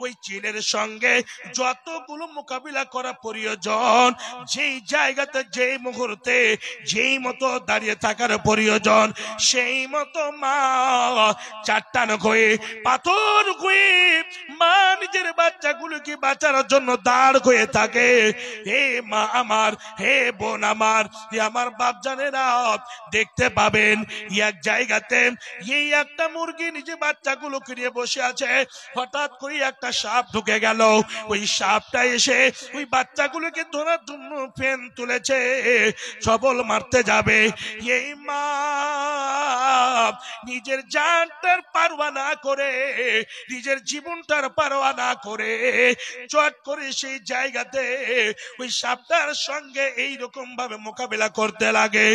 ওই চিলের সঙ্গে যতগুলো মোকাবিলা করা প্রয়োজন, যেই জায়গাতে যেই মুহূর্তে যেই মতো দাঁড়িয়ে থাকার প্রয়োজন, সেই মতো মা চারটান হয়ে পাথর হয়ে মা নিজের বাচ্চাগুলোকে বাঁচার জন্য দাঁড় হয়ে থাকে। হে মা আমার, হে বোন আমার, আমার বাপ জানেরা, দেখতে পাবেন এক জায়গাতে এই একটা মুরগি নিজে বাচ্চাগুলোকে নিয়ে বসে আছে, হঠাৎ করে একটা সাপ ঢুকে গেল। ওই সাপটা এসে ওই বাচ্চাগুলোকে ধরার জন্য ফেন তুলেছে, সবল মারতে যাবে। এই মা নিজের জানটার পারোয়া না করে, নিজের জীবনটার পারোয়া না করে চট করে সেই জায়গাতে ওই সাপটার সঙ্গে এইরকম ভাবে মোকাবেলা করতে লাগে।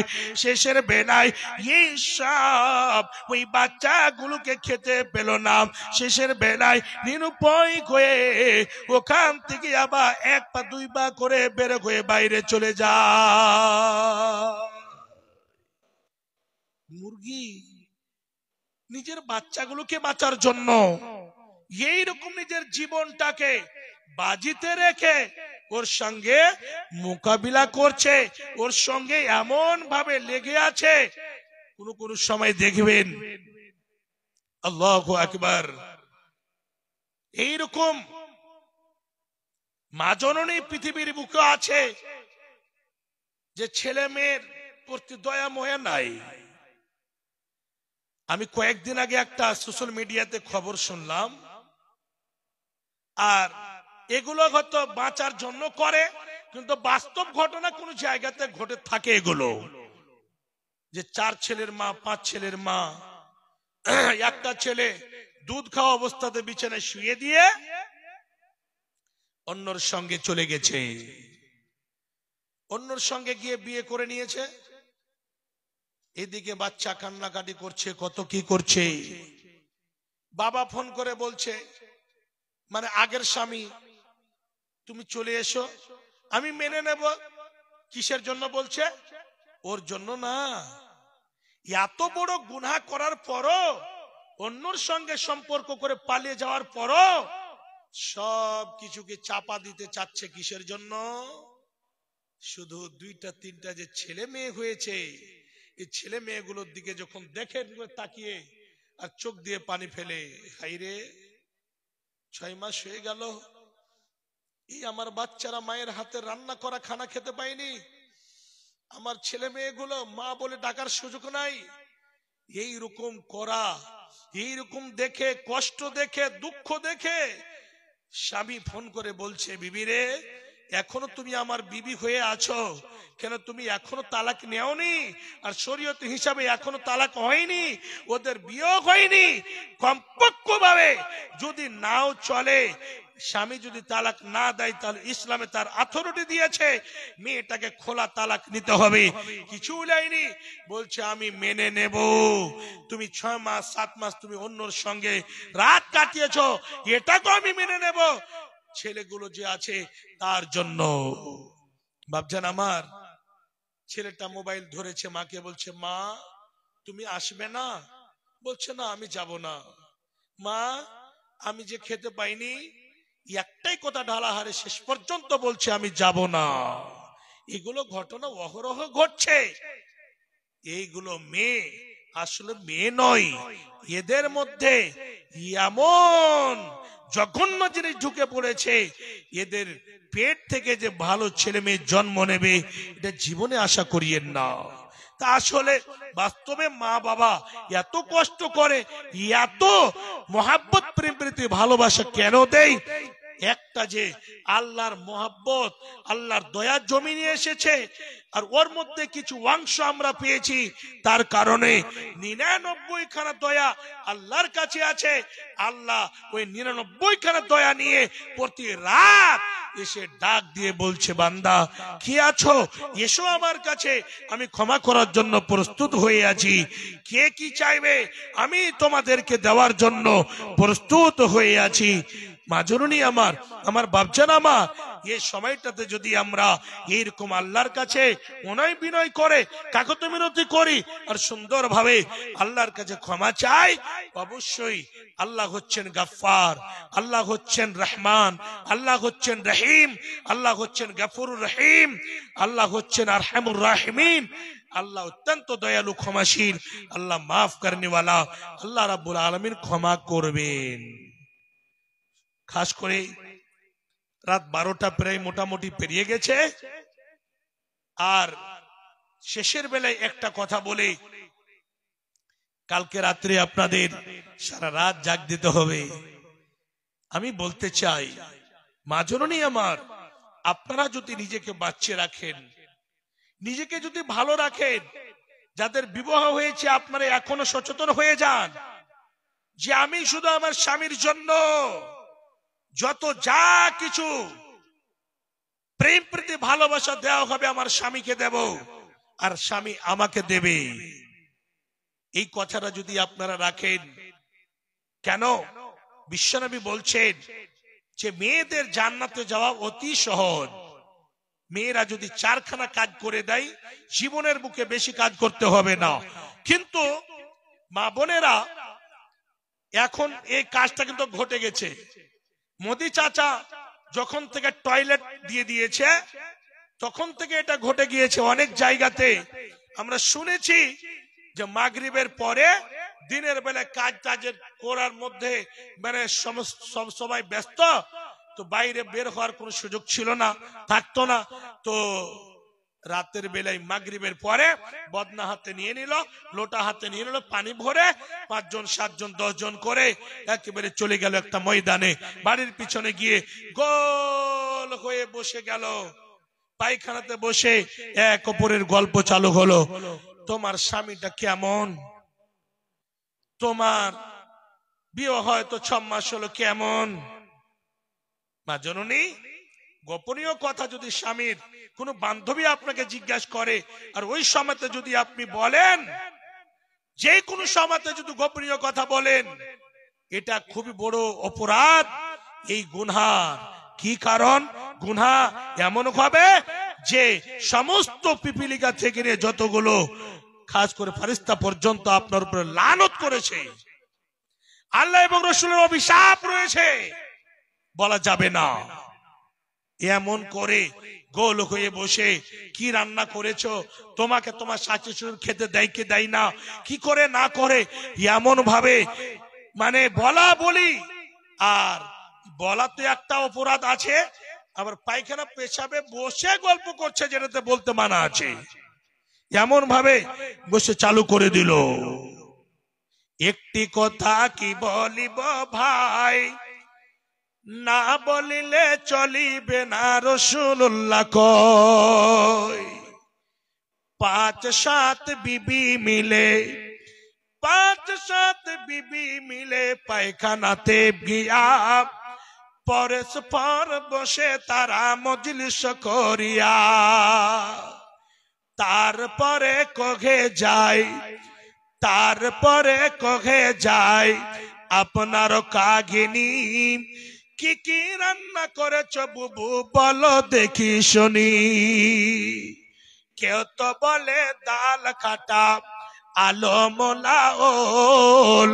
শেষের বেলায় এই সাপ ওই বাচ্চাগুলোকে খেতে পেল না। শেষের বেলায় নিরুপায় হয়ে ওখান থেকে আবার এক পা দুই পা করে বের হয়ে বাইরে চলে যায়। মুরগি নিজের বাচ্চাগুলোকে বাঁচার জন্য এইরকম নিজের জীবনটাকে বাজিতে রেখে ওর সঙ্গে মোকাবিলা করছে, ওর সঙ্গে এমন ভাবে লেগে আছে। কোন কোন সময় দেখবেন, আল্লাহু আকবার, এইরকম মা জননী পৃথিবীর বুকে আছে যে ছেলে মেয়ের প্রতি দয়া ময়া নাই। আমি কয়েকদিন আগে একটা সোশ্যাল মিডিয়াতে খবর শুনলাম, আর এগুলো হয়তো বাঁচার জন্য করে, কিন্তু বাস্তব ঘটনা কোন জায়গাতে ঘটে থাকে এগুলো, যে 4 ছেলের মা 5 ছেলের মা, একটা ছেলে দুধ খাওয়া অবস্থাতে বিছানায় শুয়ে দিয়ে অন্যর সঙ্গে চলে গেছে, অন্যর সঙ্গে গিয়ে বিয়ে করে নিয়েছে। এদিকে বাচ্চা কান্নাকাটি করছে, কত কি করছে। বাবা ফোন করে বলছে, মানে আগের স্বামী, তুমি চলে এসো, আমি মেনে নেব। কিসের জন্য বলছে? ওর জন্য না, এত বড় গুনাহ করার পরও, অন্যর সঙ্গে সম্পর্ক করে পালিয়ে যাওয়ার পরও সব কিছুকে চাপা দিতে চাচ্ছে। কিসের জন্য? শুধু 2টা 3টা যে ছেলে মেয়ে হয়েছে, এই ছেলে মেয়েগুলোর দিকে যখন দেখে তাকিয়ে আর চোখ দিয়ে পানি ফেলে, হাইরে 6 মাস হয়ে গেল, এই আমার বাচ্চারা মায়ের হাতে রান্না করা খানা খেতে পায়নি, আমার ছেলে মেয়েগুলো মা বলে ডাকার সুযোগ নাই। এই রকম করা, এই রকম দেখে, কষ্ট দেখে, দুঃখ দেখে স্বামী ফোন করে বলছে, বিবি রে, এখনো তুমি আমার বিবি হয়ে আছো, কেন তুমি এখনো তালাক নেওনি? আর শরীয়ত হিসাবে এখনো তালাক হয়নি, ওদের বিয়ে হয়নি। কমপক্ষ ভাবে যদি নাও চলে, স্বামী যদি তালাক না দেয় তাহলে ইসলামে তার অথরিটি দিয়েছে মেয়েটাকে খোলা তালাক নিতে হবে। কিছু লাইনি বলছে আমি মেনে নেব, তুমি 6 মাস 7 মাস তুমি অন্যর সঙ্গে রাত কাটিয়েছো, এটাকে আমি মেনে নেব। ছেলেগুলো যে আছে তার জন্য। বাপজান আমার, ছেলেটা মোবাইল ধরেছে, মাকে বলছে মা তুমি আসবে না? বলছে না আমি যাব না। মা আমি যে খেতে পাইনি, একটাই কথা ঢালাহারে শেষ পর্যন্ত বলছে আমি যাব না। এগুলো ঘটনা অহরহ ঘটছে। এইগুলো মেয়ে আসলে মেয়ে নয়, এদের মধ্যে এমন জঘন্য জিনিস ঢুকে পড়েছে, এদের পেট থেকে যে ভালো ছেলে মেয়ে জন্ম নেবে এটা জীবনে আশা করিয়েন না। তা আসলে বাস্তবে মা বাবা এত কষ্ট করে, এত মহাব্বত প্রেম প্রীতি ভালোবাসা কেন দেয়? একটা যে আল্লাহর মহাব্বত, আল্লাহর দয়া জমিনে এসেছে, আর ওর মধ্যে কিছু অংশ আমরা পেয়েছি, তার কারণে 99 খানা দয়া আল্লাহর কাছে আছে। আল্লাহ ওই 99 খানা দয়া নিয়ে প্রতি রাত এসে ডাক দিয়ে বলছে বান্দা কি আছো, এসো আমার কাছে, আমি ক্ষমা করার জন্য প্রস্তুত হয়ে আছি। কে কি চাইবে আমি তোমাদেরকে দেওয়ার জন্য প্রস্তুত হয়ে আছি। মা জননী আমার, আমার বাপজান আমার, এই সময়টাতে যদি আমরা এইরকম আল্লাহর কাছে অনয় বিনয় করে কাকত মিনতি করি আর সুন্দরভাবে আল্লাহর কাছে ক্ষমা চাই, অবশ্যই আল্লাহ হচ্ছেন গাফফার, আল্লাহ হচ্ছেন রহমান, আল্লাহ হচ্ছেন রহিম, আল্লাহ হচ্ছেন গফুরুর রহিম, আল্লাহ হচ্ছেন আরহামুর রাহিমিন। আল্লাহ অত্যন্ত দয়ালু ক্ষমাশীল, আল্লাহ মাফ করনেওয়ালা, আল্লাহ রাব্বুল আলামিন ক্ষমা করবেন। খাস করে রাত 12টা প্রায় মোটামুটি পেরিয়ে গেছে, আর শেষের বেলায় একটা কথা বলে কালকে রাত্রে আপনাদের সারা রাত জাগ দিতে হবে। আমি বলতে চাই মা জননী আমার, আপনারা যদি নিজেকে বাঁচিয়ে রাখেন, নিজেকে যদি ভালো রাখেন, যাদের বিবাহ হয়েছে আপনারা এখনো সচেতন হয়ে যান যে আমি শুধু আমার স্বামীর জন্য যত যা কিছু প্রেম প্রীতি ভালোবাসা দেওয়া হবে আমার স্বামীকে দেব, আর স্বামী আমাকে দেবে। এই কথাটা যদি আপনারা রাখেন, কেন বিশ্বনবী বলছেন যে মেয়েদের জান্নাতে যাওয়া অতি সহজ। মেয়েরা যদি 4খানা কাজ করে দেয় জীবনের বুকে বেশি কাজ করতে হবে না। কিন্তু মা বোনেরা এখন এই কাজটা কিন্তু ঘটে গেছে। মোদি চাচা যখন থেকে টয়লেট দিয়ে দিয়েছে তখন থেকে এটা ঘটে গিয়েছে। অনেক জায়গাতে আমরা শুনেছি যে মাগরিবের পরে দিনের বেলা কাজ টাজের করার মধ্যে মানে সবাই ব্যস্ত, তো বাইরে বের হওয়ার কোনো সুযোগ ছিল না, থাকতো না। তো রাতের বেলায় মাগরিবের পরে বদনা হাতে নিয়ে নিল, লোটা হাতে নিয়ে নিল, পানি ভরে 5 জন 7 জন 10 জন করে একেবারে চলে গেল একটা ময়দানে। বাড়ির পিছনে গিয়ে গোল হয়ে বসে গেল, পায়খানাতে বসে এক অপরের গল্প চালু হলো। তোমার স্বামীটা কেমন, তোমার বিয়ে হয়তো 6 মাস হলো, কেমন? মা জননী, গোপনীয় কথা যদি স্বামীর কোন বান্ধবী আপনাকে জিজ্ঞাসা করে আর ওই সময়তে যদি আপনি বলেন, যে কোনো সময়তে যদি গোপনীয় কথা বলেন, এটা খুবই বড় অপরাধ। এই গুনহার কি কারণ? গুনহা এমন হবে যে সমস্ত পিপিলিকা থেকে নিয়ে যতগুলো খাস করে ফেরেশতা পর্যন্ত আপনার উপরে লানত করেছে, আল্লাহ এবং রাসূলের অভিশাপ রয়েছে, বলা যাবে না। এমন করে গোল হয়ে বসে কি রান্না করেছো, তোমাকে তোমার শাশুড়ি খেতে দেয় কি দেয় না, কি করে না করে, এমন ভাবে মানে বলা বলি। আর বলা তো একটা অপরাধ আছে, আবার পায়খানা পেশাবে বসে গল্প করছে যেটাতে বলতে মানা আছে, এমন ভাবে বসে চালু করে দিল। একটি কথা কি বলিব ভাই, না বলিলে চলিবে না, রাসূলুল্লাহ কয় 5-7 বিবি মিলে, 5-7 বিবি মিলে পায়খানাতে গিয়া পরস্পর বসে তারা মজলিস করিয়া, তারপরে কহে যায়, তারপরে কহে যায় আপনার কাগিনী কি কি রান্না করেছ বুবু বলো দেখি শুনি। কেউ তো বলে ডাল খাটা আলো মোলা ওল,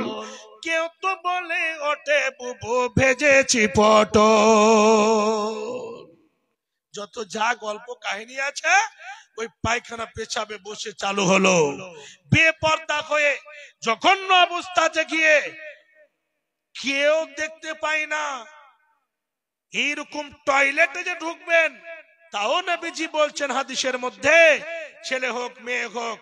কেউ তো বলে ওঠে বুবু ভেজেছি পটল। যত যা গল্প কাহিনী আছে ওই পায়খানা পেছাবে বসে চালু হলো। বেপর্দা হয়ে জঘন্য অবস্থাতে গিয়ে কেউ দেখতে পায় না, এইরকম টয়লেটে যে ঢুকবেন তাও নবীজি বলছেন হাদিসের মধ্যে, ছেলে হোক মেয়ে হোক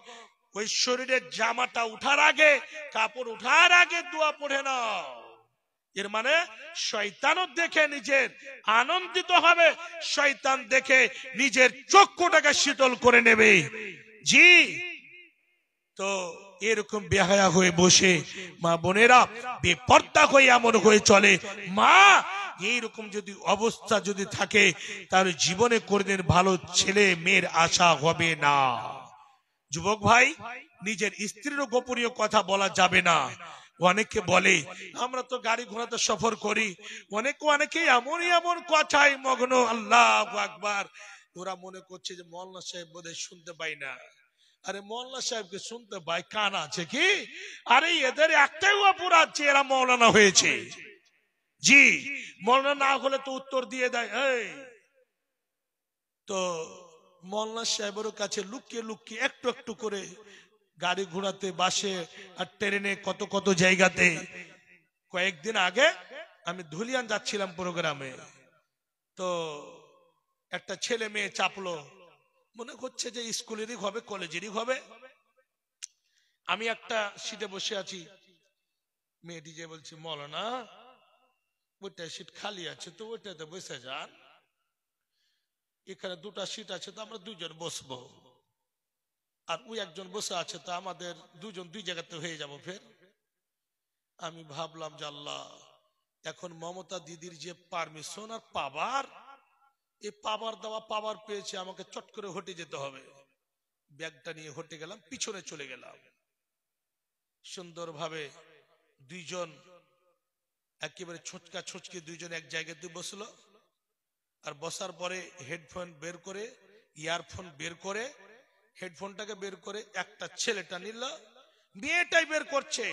ওই শরীরের জামাটা উঠার আগে, কাপড় উঠার আগে দোয়া পড়ে নাও। এর মানে শয়তানও দেখে নিজের আনন্দিত হবে, শয়তান দেখে নিজের চক্ষুটাকে শীতল করে নেবে। জি, তো এরকম বেহায়া হয়ে বসে মা বোনেরা বেপর্দা হয়ে এমন হয়ে চলে, মা এইরকম যদি অবস্থা যদি থাকে তাহলে জীবনে কোনদিন ভালো ছেলে মেয়ের আশা হবে না। যুবক ভাই, নিজের স্ত্রীরও গোপনীয় কথা বলা যাবে না। অনেকে বলে আমরা তো গাড়ি ঘোড়াতে সফর করি, অনেকে এমনই এমন কথাই মগ্ন, আল্লাহু আকবার। ওরা মনে করছে যে মওলানা সাহেব বোধহয় শুনতে পাই না। আরে মওলানা সাহেবকে শুনতে পাই, কান আছে কি? আরে এদের একটাই অপরাধ যে এরা মওলানা হয়েছে। জি, মওলানা না হলে তো উত্তর দিয়ে দেয়। এই তো মওলানা সাহেবের কাছে লুকিয়ে লুকিয়ে একটু একটু করে গাড়ি ঘোড়াতে, বাসে আর ট্রেনে, কত কত জায়গাতে। কয়েকদিন আগে আমি ধুলিয়ান যাচ্ছিলাম প্রোগ্রামে, তো একটা ছেলে মেয়ে চাপলো, মনে হচ্ছে যে স্কুলেরই হবে কলেজেরই হবে। আমি একটা সিটে বসে আছি, মেয়েটি যে বলছি মওলানা ওইটা সিট খালি আছে তো ওইটাতে বসে যান, এখানে দুটা সিট আছে তো আমরা দুজন বসবো, আর ওই একজন বসে আছে তো আমাদের দুজন দুই জায়গাতে হয়ে যাব ফের। আমি ভাবলাম যে আল্লাহ, এখন মমতা দিদির যে পারমিশন আর পাওয়ার, এই পাওয়ার দেওয়া পাওয়ার পেয়েছে, আমাকে চট করে হটে যেতে হবে। ব্যাগটা নিয়ে হটে গেলাম, পিছনে চলে গেলাম। সুন্দরভাবে দুইজন একেবারে ছোটকা ছোটকে দুইজন এক জায়গাতে বসলো, আর বসার পরে হেডফোন বের করে, ইয়ারফোন বের করে, হেডফোনটাকে বের করে একটা ছেলেটা নিল, মেয়েটাই বের করছে,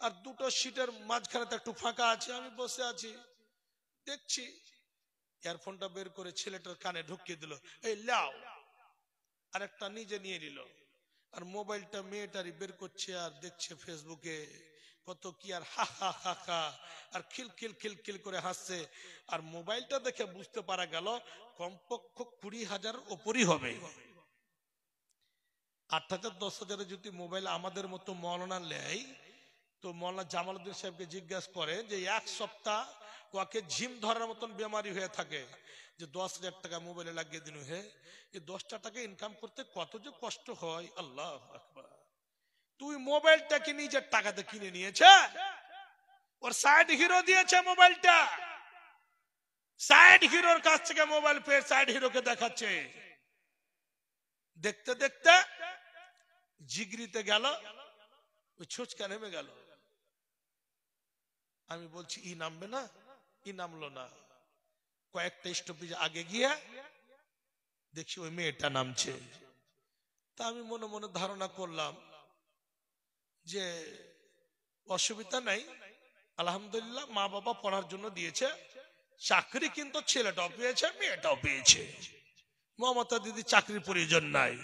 আর দুটো সিটের মাঝখানে তো একটু ফাঁকা আছে, আমি বসে আছি দেখছি। ইয়ারফোনটা বের করে ছেলেটার কানে ঢুকিয়ে দিল, এই লাও, আর একটা নিজে নিয়ে নিল, আর মোবাইলটা মেয়েটারই বের করছে আর দেখছে ফেসবুকে কত কি, আর হা হা হা হা, আর খিল খিল খিল খিল করে হাসছে। আর মোবাইলটা দেখে বুঝতে পারা গেল কমপক্ষ 20,000 ওপরই হবে। 8,000 10,000 যদি মোবাইল আমাদের মতো মওলানা নেয়, তো মওলানা জামালউদ্দিন সাহেবকে জিজ্ঞাসা করে যে এক সপ্তাহ ওকে ঝিম ধরার মতন বেমারি হয়ে থাকে, যে 10,000 টাকা মোবাইলে লাগিয়ে দিন, হে এই 10টা টাকা ইনকাম করতে কত যে কষ্ট হয়। আল্লাহু আকবার। তুই মোবাইলটাকে নিজের টাকাতে কিনে নিয়েছে, ওর সাইড হিরো দিয়েছে মোবাইলটা, সাইড হিরোর কাছ থেকে মোবাইল পেয়ে সাইড হিরোকে দেখাচ্ছে। দেখতে দেখতে জিগরিতে গেল, ওই ছোচকা নেমে গেল। আমি বলছি ই নামবে না, ই নামলো না। কয়েকটা স্টপেজ আগে গিয়ে দেখছি ওই মেয়েটা নামছে। তা আমি মনে মনে ধারণা করলাম যে অসুবিধা নাই, আলহামদুলিল্লাহ মা বাবা পড়ার জন্য দিয়েছে, চাকরি কিন্তু ছেলেটাও পেয়েছে মেয়েটাও পেয়েছে, মমতা দিদি চাকরির প্রয়োজন নাই।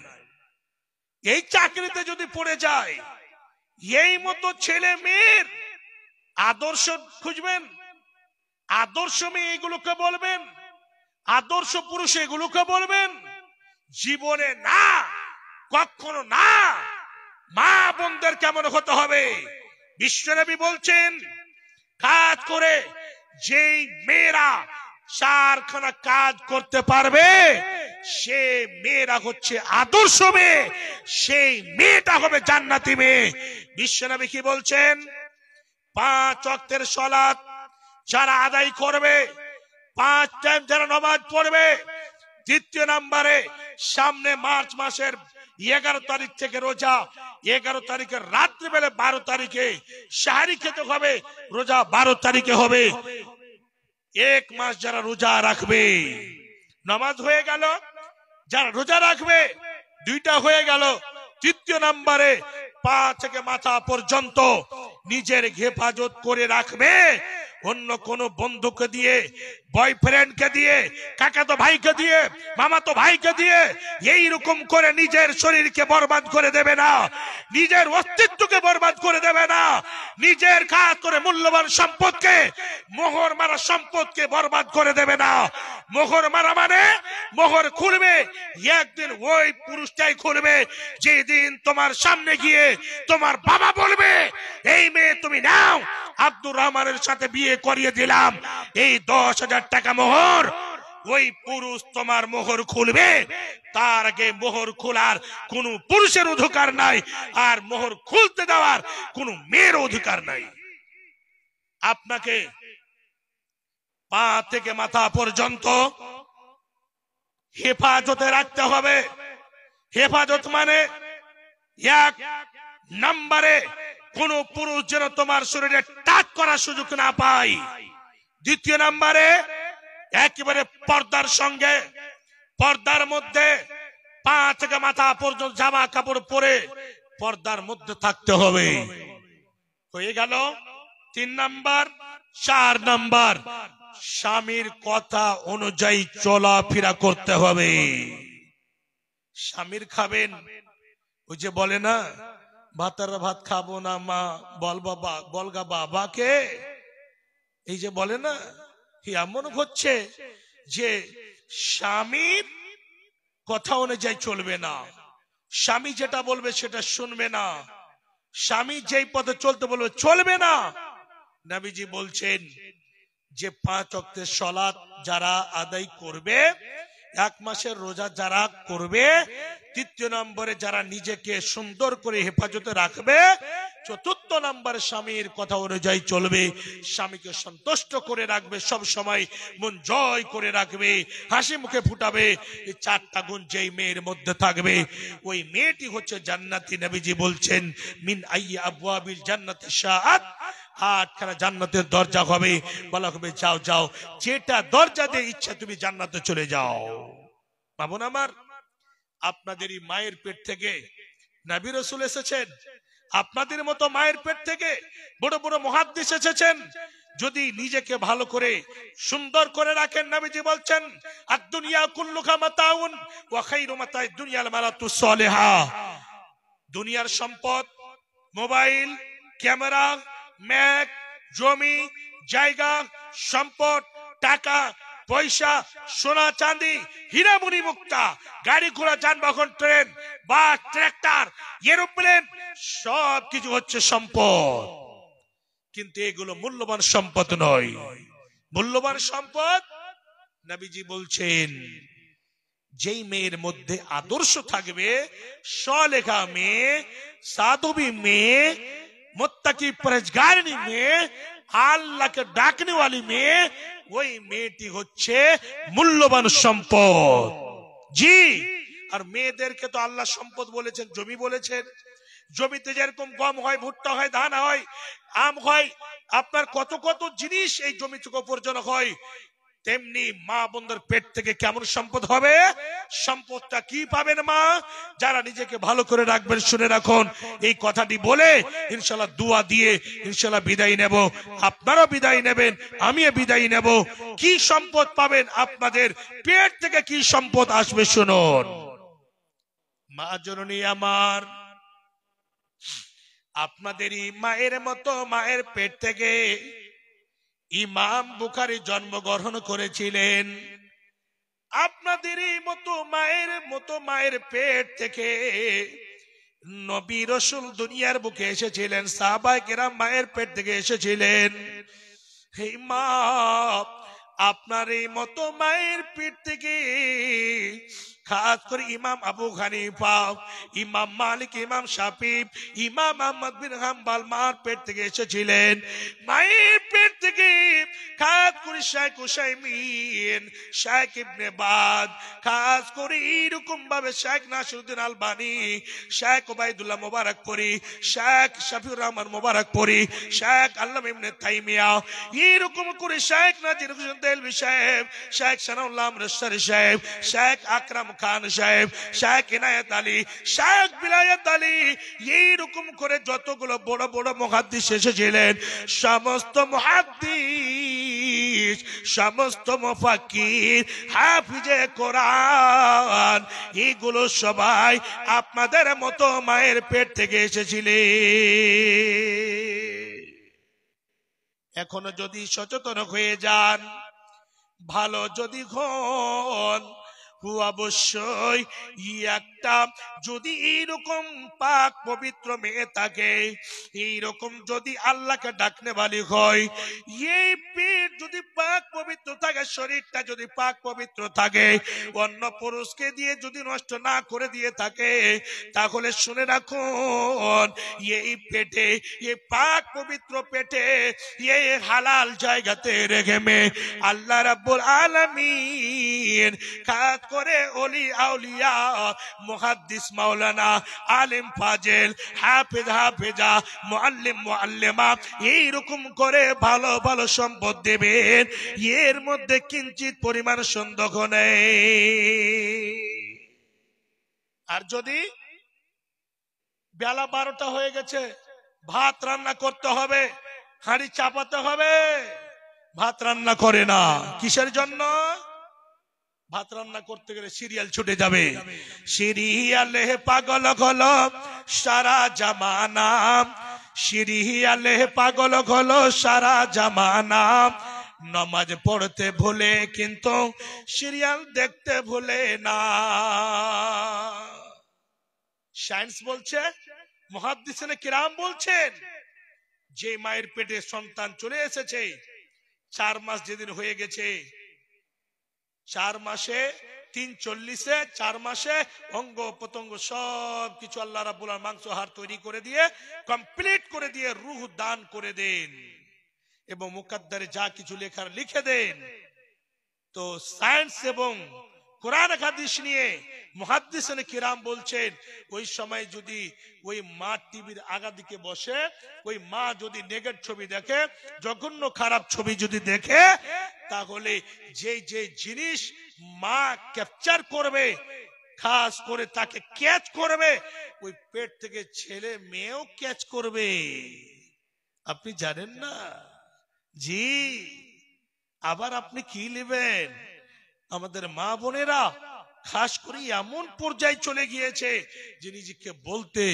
এই চাকরিতে যদি পড়ে যায়, এই মতো ছেলে মেয়ের আদর্শ খুঁজবেন, আদর্শ মেয়ে এগুলোকে বলবেন, আদর্শ পুরুষ এগুলোকে বলবেন। জীবনে না, কখনো না। মা বোনদের কেমন হতে হবে? বিশ্বনবী বলছেন কাজ করে যেই মেয়েরা চারখানা কাজ করতে পারবে সে মেয়েরা হচ্ছে আদর্শ মেয়ে, সেই মেয়েটা হবে জান্নাতি মেয়ে। বিশ্বনবী কি বলছেন? 5 ওয়াক্তের সালাত যারা আদায় করবে, 5 টাইম যারা নামাজ পড়বে, দ্বিতীয় নম্বরে সামনে মার্চ মাসের 11 তারিখ থেকে রোজা, 11 তারিখের রাত্রিবেলা 12 তারিখে সাহারি খেতে হবে, রোজা 12 তারিখে হবে। 1 মাস যারা রোজা রাখবে, নামাজ হয়ে গেল, যারা রোজা রাখবে 2টা হয়ে গেল। তৃতীয় নম্বরে পা থেকে মাথা পর্যন্ত নিজের হেফাজত করে রাখবে, অন্য কোন বন্ধুকে দিয়ে, বয়ফ্রেন্ডকে দিয়ে, কাকাতো ভাইকে দিয়ে, মামাতো ভাইকে দিয়ে এইরকম করে নিজের শরীরকে বরবাদ করে দেবে না, নিজের অস্তিত্বকে বরবাদ করে দেবে না, নিজের কাজ করে মূল্যবান সম্পদকে, মোহর মারা সম্পদকে বরবাদ করে দেবে না। মোহর মারা মানে মোহর খুলবে একদিন ওই পুরুষটাই খুলবে যেদিন তোমার সামনে গিয়ে তোমার বাবা বলবে এই মেয়ে তুমি নাও, আব্দুর রহমানের সাথে বিয়ে করিয়ে দিলাম, এই 10,000 টাকা মোহর। ওই পুরুষ তোমার মোহর খুলবে, তার আগে মোহর খোলার কোন পুরুষের অধিকার নাই, আর মোহর খুলতে দেওয়ার কোন মেয়ের অধিকার নাই। আপনাকে পা থেকে মাথা পর্যন্ত হেফাজতে রাখতে হবে। হেফাজত মানে 1 নম্বরে কোন পুরুষ যেন তোমার শরীরে টাচ করার সুযোগ না পায়। 2য় নম্বরে একেবারে পর্দার সঙ্গে, পর্দার মধ্যে পা থেকে মাথা পর্যন্ত জামা কাপড় পরে পর্দার মধ্যে থাকতে হবে। হয়ে গেল 3 নাম্বার। 4 নাম্বার, স্বামীর কথা অনুযায়ী চলাফেরা করতে হবে। স্বামীর খাবেন, ওই যে বলে না ভাতের ভাত খাবো না মা, বল বাবা, বলগা বাবাকে, এই যে বলে না, এমন হচ্ছে যে স্বামীর কথা অনুযায়ী চলবে না, স্বামী যেটা বলবে সেটা শুনবে না, স্বামী যেই পথে চলতে বলবে চলবে না। নবীজি বলছেন যে 5 ওয়াক্তের সালাত যারা আদায় করবে, 1 মাসের রোজা যারা করবে, 3য় নম্বরে যারা নিজেকে সুন্দর করে হেফাজতে রাখবে, 4র্থ নম্বরে স্বামীর কথা অনুযায়ী চলবে, স্বামীকে সন্তুষ্ট করে রাখবে, সব সময় মন জয় করে রাখবে, হাসি মুখে ফুটাবে, এই 4টা গুণ যেই মেয়ের মধ্যে থাকবে ওই মেয়েটি হচ্ছে জান্নাতি। নবীজি বলছেন মিন আইয়ি আবওয়াবিল জান্নাতি শাআত, 8খানা জান্নাতের দরজা হবে, বলা হবে যাও যাও, যেটা দরজা দিয়ে ইচ্ছা তুমি জান্নাতে চলে যাও। বাবুন আমার, আপনাদেরই মায়ের পেট থেকে নবী রাসূল এসেছেন, আপনাদের মতো মায়ের পেট থেকে বড় বড় মুহাদ্দিস এসেছেন। যদি নিজেকে ভালো করে সুন্দর করে রাখেন, নবীজি বলছেন আদ-দুনিয়া কুল্লুহা মাতাউন ওয়া খায়রু মাতা'id দুনিয়াল মারাতুস সালিহা। দুনিয়ার সম্পদ, মোবাইল, ক্যামেরা, ম্যাক, জমি জায়গা, সম্পদ, টাকা পয়সা, সোনা চাঁদি, হীরামণি মুক্তা, গাড়ি ঘোড়া, যানবাহন, ট্রেন, বাস, ট্রাক্টর, এরোপ্লেন, সব কিছু হচ্ছে সম্পদ, কিন্তু এগুলো মূল্যবান সম্পদ নয়। মূল্যবান সম্পদ নবীজি বলছেন যেই মেয়ের মধ্যে আদর্শ থাকবে, সলেখা মেয়ে, সাধবী মেয়ে, মুত্তাকি পরহেজগারিনী মেয়ে, আল্লাহকে ডাকনে वाली মেয়ে, ওই মেয়েটি হচ্ছে মূল্যবান সম্পদ। জি, আর মেয়েদেরকে তো আল্লাহ সম্পদ বলেছেন, জমি বলেছেন। জমিতে যেরকম গম হয়, ভুট্টা হয়, ধান হয়, আম হয়, আপনার কত কত জিনিস এই জমি থেকে উপার্জন হয়, তেমনি মা বোনদের পেট থেকে কেমন সম্পদ হবে? সম্পদটা কি পাবেন মা? যারা নিজেকে ভালো করে রাখবেন, শুনে রাখুন এই কথাটি বলে ইনশাআল্লাহ দোয়া দিয়ে ইনশাআল্লাহ বিদায় নেব। আপনারাও বিদায় নেবেন, আমিও বিদায় নেব। কি সম্পদ পাবেন? আপনাদের পেট থেকে কি সম্পদ আসবে শুনুন। মা জননী আমার, আপনাদেরই মায়ের মতো মায়ের পেট থেকে ইমাম বুখারী জন্মগ্রহণ করেছিলেন। আপনাদেরই মতো মায়ের পেট থেকে নবী রাসূল দুনিয়ার বুকে এসেছিলেন, সাহাবায়ে কেরাম মায়ের পেট থেকে এসেছিলেন। হে মা, আপনার এই মতো মায়ের পেট থেকে খাস করে ইমাম আবু হানিফা, ইমাম মালিক, ইমাম শাফি, ইমাম আহমদ বিন হাম্বল মার পেট থেকে এসেছিলেন। মায়ের পেট থেকে খাস করে শেখ উসাইমিন, শেখ ইবনে বাজ, খাস করে এইরকম ভাবে শেখ নাসিরউদ্দিন আলবানী, শেখ ওবাইদুল্লাহ মোবারকপুরী, শেখ শফিউর রহমান মোবারকপুরী, শেখ আল্লামা ইবনে তাইমিয়া, এইরকম করে শেখ নাজির হোসেন দেলভি সাহেব, শেখ সানাউল্লাহ আমরসারি সাহেব, শেখ আকরাম খান সাহেব, শেখ ইনায়েত আলী, শেখ বিলায়েত আলী, এইরকম করে যতগুলো বড় বড় মুহাদ্দিস এসেছিলেন, সমস্ত মুহাদ্দিস, সমস্ত মুফাক্কির, হাফিজে কোরআন, এগুলো সবাই আপনাদের মতো মায়ের পেট থেকে এসেছিলেন। এখনো যদি সচেতন হয়ে যান, ভালো যদি হন, অবশ্যই একটা যদি এইরকম পাক পবিত্র মেয়ে থাকে, এইরকম যদি আল্লাহকে ডাকনে বালি হয়, এই পেট যদি পাক পবিত্র থাকে, শরীরটা যদি পাক পবিত্র থাকে, অন্য পুরুষকে দিয়ে যদি নষ্ট না করে দিয়ে থাকে, তাহলে শুনে রাখুন, এই পেটে, এই পাক পবিত্র পেটে, এই হালাল জায়গাতে রেখে মে আল্লাহ রাব্বুল আলামিন খাস করে ওলি আউলিয়া, মুহাদ্দিস, মাওলানা, আলিম, ফাজিল, হাফেজ, হাফেজা, মুআল্লিম, মুআল্লিমা, এইরকম করে ভালো ভালো সম্পদ দেবেন, এর মধ্যে কিঞ্চিত পরিমাণ সন্দেহ নেই। আর যদি বেলা 12টা হয়ে গেছে, ভাত রান্না করতে হবে, হাঁড়ি চাপাতে হবে, ভাত রান্না করে না, কিসের জন্য? ভাত রান্না করতে গেলে সিরিয়াল ছুটে যাবে, সিরিয়ালে পাগল হলো সারা জামানা, সিরিয়ালে পাগল হলো সারা জামানা, নামাজ পড়তে ভুলে কিন্তু সিরিয়াল দেখতে ভুলে না। সায়েন্স বলছে, মুহাদ্দিসিনে কিরাম বলছেন, যে মায়ের পেটে সন্তান চলে এসেছে, 4 মাস যেদিন হয়ে গেছে, 4 মাসে 340-এ 4 মাসে অঙ্গ প্রত্যঙ্গ সব কিছু আল্লাহ রাব্বুল আলামিন মাংস হাড় তৈরি করে দিয়ে, কমপ্লিট করে দিয়ে রূহ দান করে দেন এবং মুকাদ্দারে যা কিছু লেখার লিখে দেন। তো সায়েন্স এবং কোরআন হাদিস নিয়ে মুহাদ্দিসিনে কিরাম বলছেন, ওই সময় যদি ওই মা টিভির আগা দিকে বসে, ওই মা যদি নেগেট ছবি দেখে, জঘন্য খারাপ ছবি যদি দেখে, তাহলে যে যে জিনিস মা ক্যাপচার করবে, খাস করে তাকে ক্যাচ করবে, ওই পেট থেকে ছেলে মেয়েও ক্যাচ করবে। আপনি জানেন না? জি। আবার আপনি কি নেবেন? আমাদের মা বোনেরা খাস করে এমন পর্যায়ে চলে গিয়েছে যে নিজেকে বলতে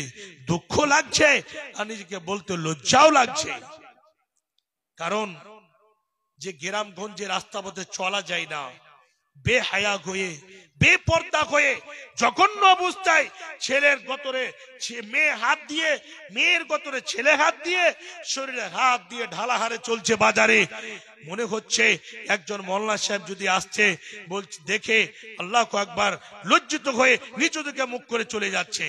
দুঃখ লাগছে আর নিজেকে বলতে লজ্জাও লাগছে। কারণ যে গ্রামগঞ্জে রাস্তা পথে চলা যায় না, বেহায়া হয়ে, বেপর্দা হয়ে, জঘন্য অবস্থায় ছেলের গতরে মেয়ে হাত দিয়ে, মেয়ের গতরে ছেলে হাত দিয়ে, শরীরে হাত দিয়ে ঢালাহারে চলছে বাজারে। মনে হচ্ছে একজন মোল্লা সাহেব যদি আসছে, বলছে দেখে আল্লাহু আকবার, লজ্জিত হয়ে নিচু দিকে মুখ করে চলে যাচ্ছে।